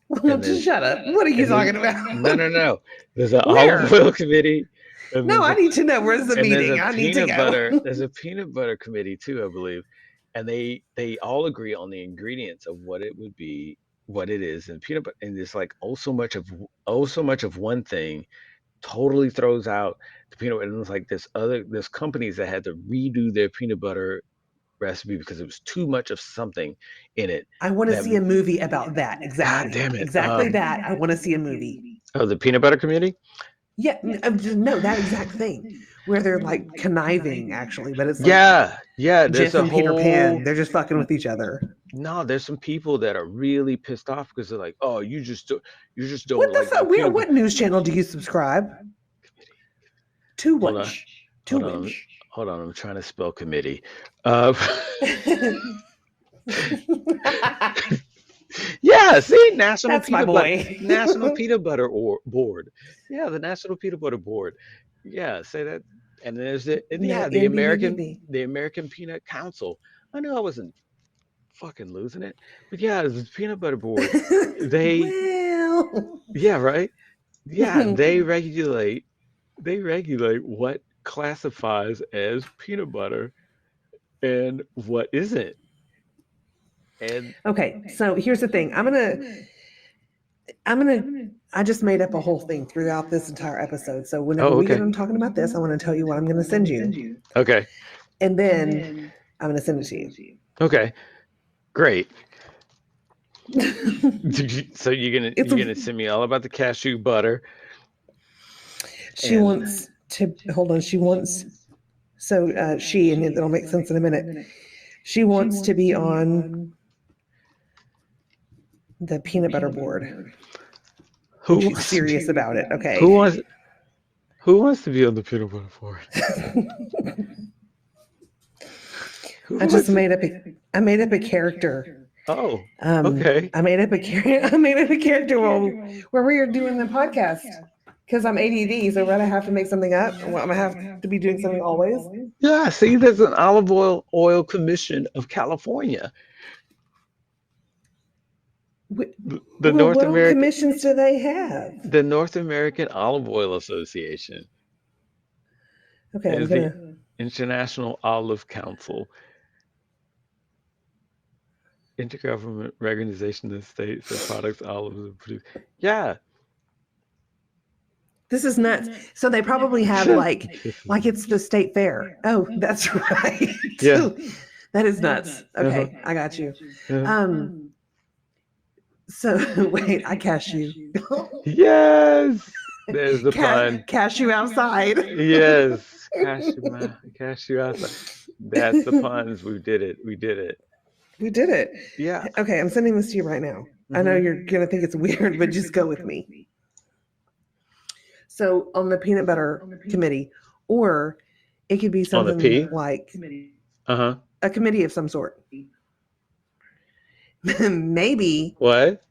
and Just there's shut up. What are you and there's talking about? no. There's an olive Where? oil committee, and No, there's I a need to know. Where's the and there's meeting? a I need to peanut go. butter there's a peanut butter committee too, I believe, and they all agree on the ingredients of what it would be, what it is, and peanut butter, and it's like so much of one thing totally throws out the peanut butter. And it's like there's companies that had to redo their peanut butter recipe because it was too much of something in it. I want to That see a movie about that. God Exactly. damn it. Exactly that. I want to see a movie. Oh, the peanut butter committee. Yeah, no, that exact thing where they're like conniving, actually, but it's like Yeah. There's Jif a and Peter whole Pan. They're just fucking with each other. no. There's some people that are really pissed off because they're like, oh, you just don't What the like my fuck? peanut butter What news channel do you subscribe to? Hold on. Which? To Hold on. which? Hold on. I'm trying to spell committee. Uh, yeah. See, That's my boy. National Peanut Butter Board. Yeah, the National Peanut Butter Board. Yeah, say that. And there's No, the American Peanut Council. I know I wasn't fucking losing it, but yeah, the peanut butter board. They Well, yeah, right. Yeah, they regulate what classifies as peanut butter and what isn't. And okay. So here's the thing. I just made up a whole thing throughout this entire episode. So whenever oh, we get okay. on talking about this, I want to tell you what I'm going to send you, Okay. and then I'm going to send it to you. Okay. Great. So you're gonna send me all about the cashew butter. She wants to hold on. She wants and it'll make sense in a minute. She wants to be on the peanut butter board. She's serious about it. Okay. Who wants to be on the peanut butter board? I just made up a character. Oh, okay. I made up a character where we are doing the podcast because I'm ADD. So when I have to make something up, I'm gonna have to be doing something always. Yeah, see, there's an olive oil commission of California. The North What American commissions do they have? the North American Olive Oil Association Okay, I'm is the gonna. International Olive Council, intergovernment organization that states the products olives are produced. Yeah. This is nuts. So they probably have like it's the state fair. Oh, that's right. Yeah. That is nuts. Okay, I got you. So wait, I cashew. Yes. There's the pun. Cashew outside. Yes. Cashew outside. That's the puns. We did it. We did it. Yeah. Okay, I'm sending this to you right now. I know you're gonna think it's weird, but just go with me. So on the peanut butter committee, or it could be something like a committee of some sort. Maybe what?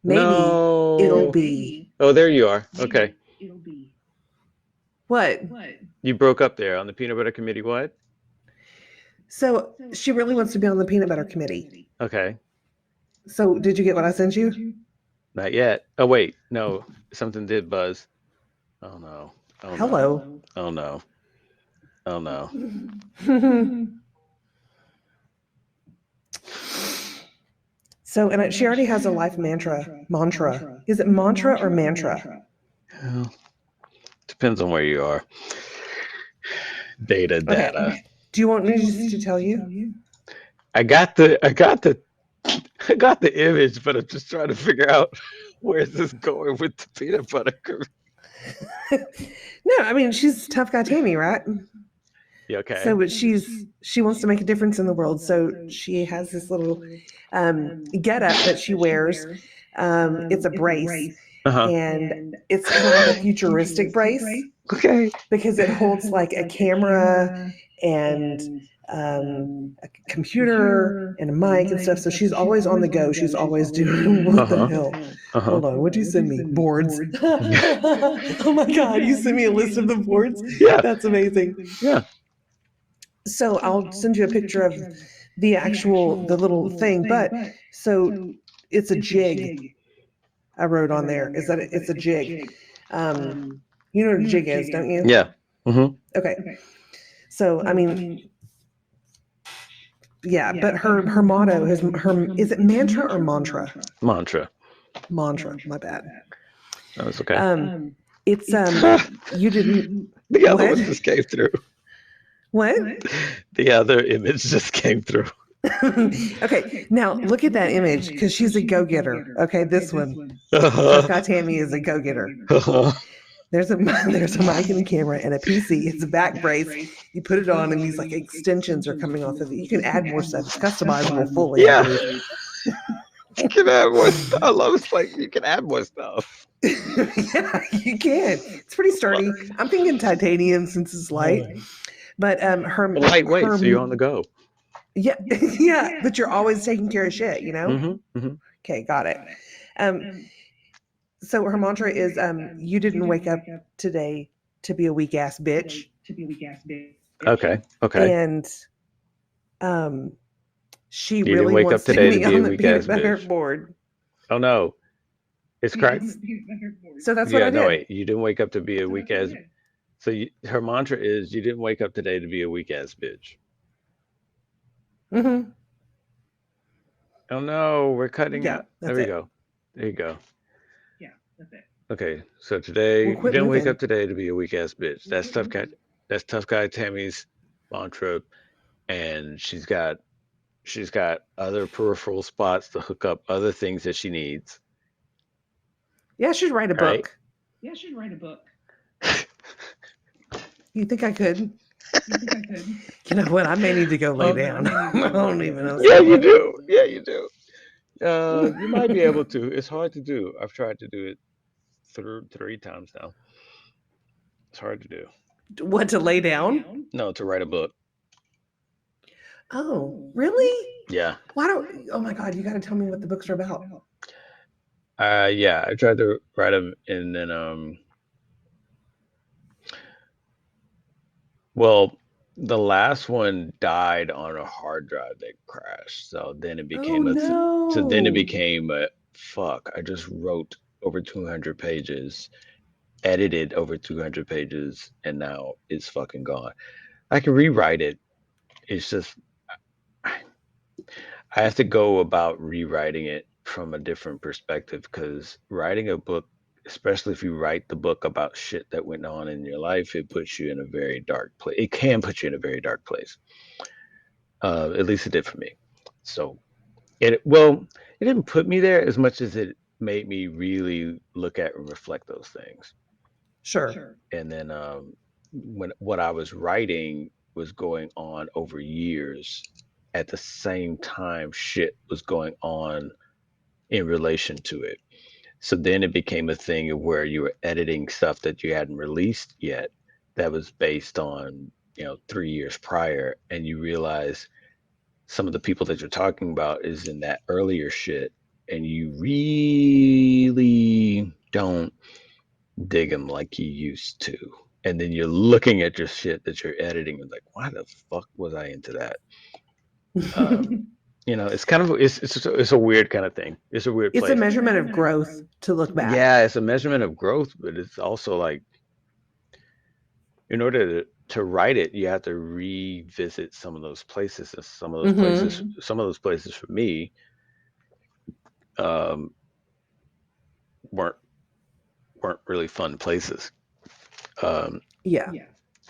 Maybe no. It'll be. Oh, there you are. Okay. It'll be. What? You broke up there on the peanut butter committee. What? So she really wants to be on the peanut butter committee. Okay. So did you get what I sent you? Not yet. Oh wait, no, something did buzz. Oh no. Oh Hello. no. Oh no. Oh no. So, and she already has a life mantra. Mantra. Is it mantra or mantra? Well, depends on where you are. Data. Okay. Do you want me just to tell you? I got the I got the image, but I'm just trying to figure out where is this going with the peanut butter. No, I mean she's tough guy Tammy, right? Yeah, okay. So, but she wants to make a difference in the world. So she has this little get up that she wears. It's a brace, and it's kind of like a futuristic brace. Okay. Because it holds like a camera and a computer and a mic and stuff. So she's always on the go. She's always doing what the hell. Hold on, what'd you send me? Boards. Oh my God, you sent me a list of the boards? Yeah. That's amazing. Yeah. So I'll send you a picture of the little thing. But so it's a jig I wrote on there. Is that it's a jig. You know what a jig is, don't you? Yeah. Okay. So I mean, yeah, but her motto is is it mantra or mantra? Mantra. Mantra. My bad. That was okay. It's you didn't. The other one just came through. What? The other image just came through. Okay, now look at that image because she's a go-getter. Okay, this one. Tough guy Tammy is a go-getter. There's a mic and a camera and a PC. It's a back brace. You put it on, and these like extensions are coming off of it. You can add more stuff. It's customizable fully. Yeah. You can add more stuff. I love it. Like you can add more stuff. Yeah, you can. It's pretty sturdy. I'm thinking titanium since it's light. But her lightweight, so you're on the go. Yeah, yeah. But you're always taking care of shit, you know? Okay, got it. So her mantra is, "You didn't wake up today to be a weak ass bitch." Okay. And she you really didn't wake wants up today to be to be on a the weak ass peanut butter bitch. board. Oh no, it's correct. So that's what I did. No, wait. You didn't wake up to be a weak ass. So her mantra is, "You didn't wake up today to be a weak ass bitch." Mm-hmm. Oh no, we're cutting out. There we it. go. There you go. Yeah, that's it. Okay, so today Well, you didn't wake moving. up today to be a weak ass bitch. That's tough guy. That's tough guy Tammy's mantra, and she's got other peripheral spots to hook up other things that she needs. Yeah, I should write a book. Right? Yeah, I should write a book. You think I could? You know what? I may need to go lay down. I don't even know. Yeah, you do. Yeah, you do. You might be able to. It's hard to do. I've tried to do it three times now. It's hard to do. What, to lay down? No, to write a book. Oh, really? Yeah. Why don't? Oh my God! You got to tell me what the books are about. Yeah, I tried to write them, and then well, the last one died on a hard drive that crashed. So then it became so then it became a fuck. I just wrote over 200 pages, edited over 200 pages, and now it's fucking gone. I can rewrite it. It's just I have to go about rewriting it from a different perspective, because writing a book, especially if you write the book about shit that went on in your life, it puts you in a very dark place. It can put you in a very dark place. At least it did for me. So it didn't put me there as much as it made me really look at and reflect those things. Sure. And then what I was writing was going on over years. At the same time, shit was going on in relation to it. So then it became a thing of where you were editing stuff that you hadn't released yet, that was based on 3 years prior, and you realize some of the people that you're talking about is in that earlier shit, and you really don't dig them like you used to. And then you're looking at your shit that you're editing and like, why the fuck was I into that? It's kind of it's a weird kind of thing. It's a weird place. It's a measurement of growth to look back. Yeah, it's a measurement of growth, but it's also like in order to write it, you have to revisit some of those places. And Mm-hmm. some of those places for me um, weren't weren't really fun places. Um, Yeah.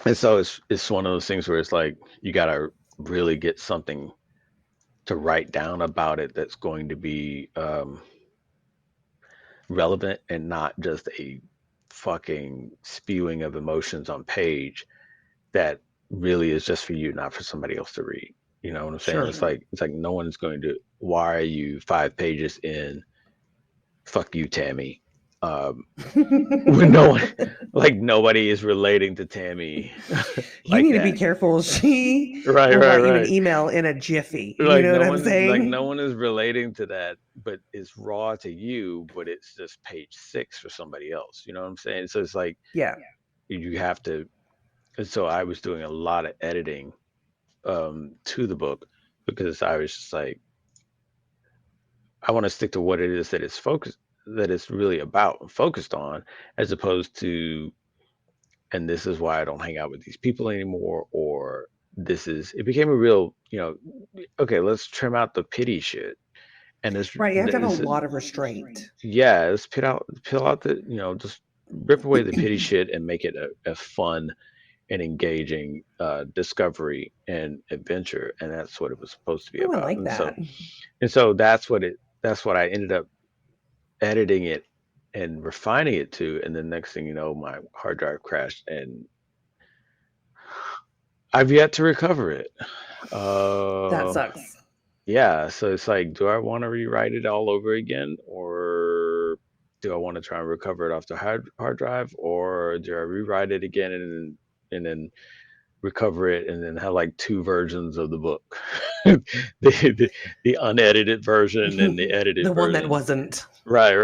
and so it's one of those things where it's like you gotta really get something to write down about it that's going to be relevant and not just a fucking spewing of emotions on page that really is just for you, not for somebody else to read. You know what I'm saying? Sure. It's like no one's going to. Why are you 5 pages in? Fuck you, Tammy. When no one, like nobody is relating to Tammy You like need to be that. careful. She Right, will right, write you an right. email in a jiffy. You know what I'm Like saying? no one is relating to that, but it's raw to you, but it's just page 6 for somebody else. You know what I'm saying? So it's like Yeah. you have to. And so I was doing a lot of editing to the book because I was just like, I want to stick to what it is that it's really about and focused on, as opposed to, and this is why I don't hang out with these people anymore, or it became a real, okay, let's trim out the pity shit. And Right. You have to have a lot of restraint. yeah, let's peel out the, just rip away the pity shit and make it a fun and engaging discovery and adventure. And that's what it was supposed to be Oh, I about. like that. And so that's what I ended up editing it and refining it to. And the next thing you know, my hard drive crashed and I've yet to recover it. That Uh, sucks. yeah, so it's like, do I want to rewrite it all over again, or do I want to try and recover it off the hard drive, or do I rewrite it again and then recover it and then have like two versions of the book, the unedited version and the edited The one that version. wasn't. Right,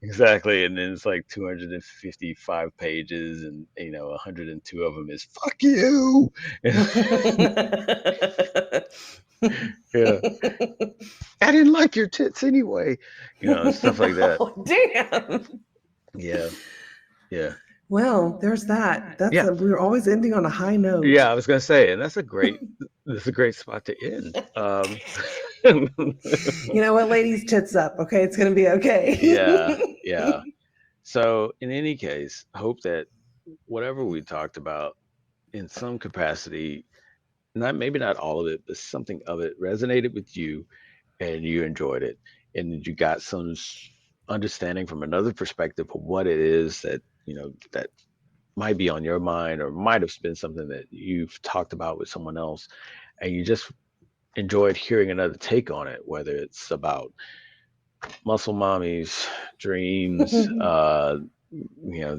exactly. And then it's like 255 pages, and 102 of them is "fuck you." Yeah, I didn't like your tits anyway, stuff like that. Oh, damn. Yeah, yeah, Well, there's that. yeah, We were always ending on a high note. yeah. I was gonna say, and that's a great spot to end. You know what, ladies, tits up. Okay, it's gonna be Yeah, okay. yeah. So in any case, hope that whatever we talked about in some capacity, not maybe not all of it, but something of it resonated with you and you enjoyed it, and that you got some understanding from another perspective of what it is that that might be on your mind, or might have been something that you've talked about with someone else, and you just enjoyed hearing another take on it, whether it's about muscle mommies, dreams,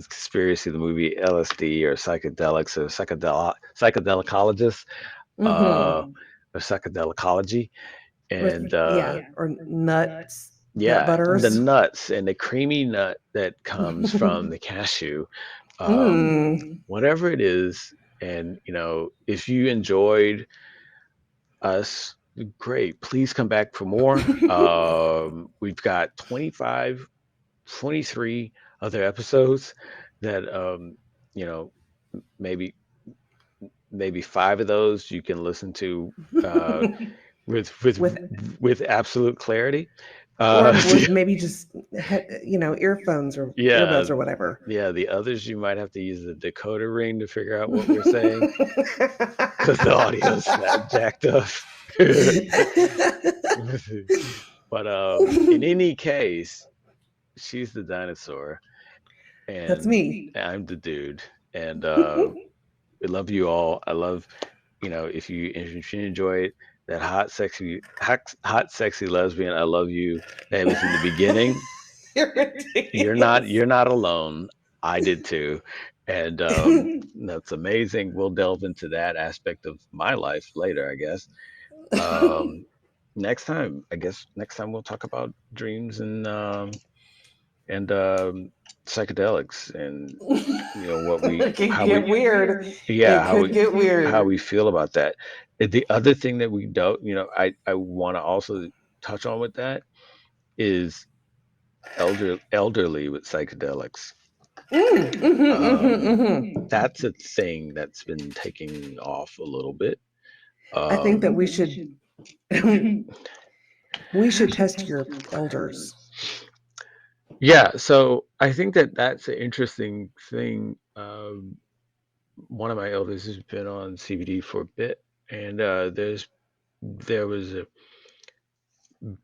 conspiracy, the movie LSD, or psychedelics, or psychedelicologists, Hmm. uh, or psychedelicology, and Yeah, or nuts, nut yeah, the butters. nuts and the creamy nut that comes from the cashew, whatever it is. And if you enjoyed us, great. Please come back for more. We've got 25, 23 other episodes that you know maybe maybe 5 of those you can listen to uh, with With with absolute clarity. or Uh, with maybe just earphones or yeah, earbuds or whatever. yeah. The others you might have to use the decoder ring to figure out what we're saying because the audio's that jacked up. But in any case, she's the dinosaur, That's and me. I'm the dude. And I love you all. I love, if you enjoy it, that hot, sexy lesbian. I love you. That was in the beginning. You're ridiculous. You're not alone. I did too, and that's amazing. We'll delve into that aspect of my life later, I guess. Um, next time we'll talk about dreams and psychedelics, and what we It can how we get weird. yeah It could get how weird. we feel about that. And the other thing that we don't, I want to also touch on with that is elderly with psychedelics. That's a thing that's been taking off a little bit. I think that we should we should test your elders. Yeah, so I think that that's an interesting thing. One of my elders has been on CBD for a bit, and there was a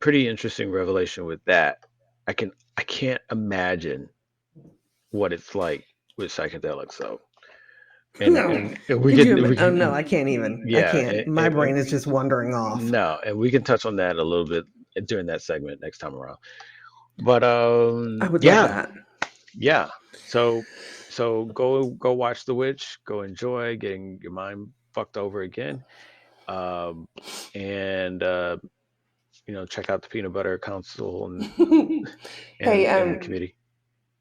pretty interesting revelation with that. I can't imagine what it's like with psychedelics though. And we Oh no, I can't even. I yeah, can't. My brain is just wandering off. No, and we can touch on that a little bit during that segment next time around. But I would love that. Yeah. So go watch The Witch, go enjoy getting your mind fucked over again. And check out the Peanut Butter Council and the committee.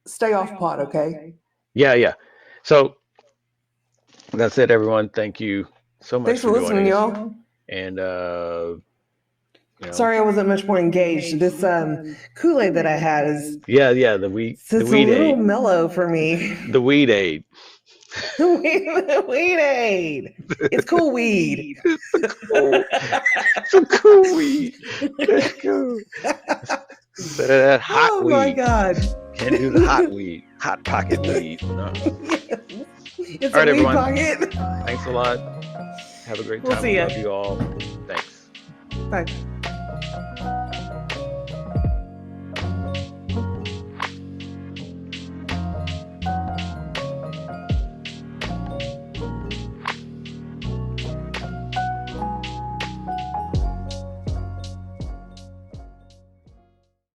Stay off pod, okay? Yeah. So that's it, everyone. Thank you so much for listening, y'all. And sorry I wasn't much more engaged. This Kool-Aid that I had is the it's a little mellow for me. The weedade. The weedade. It's cool weed. It's a cool weed. Let's go. Instead of that hot weed. Oh my God. Can't do the hot weed. Hot pocket weed. No. It's all right, everyone. Pocket. Thanks a lot. Have a great time. We'll see ya. Love you all. Thanks. Bye.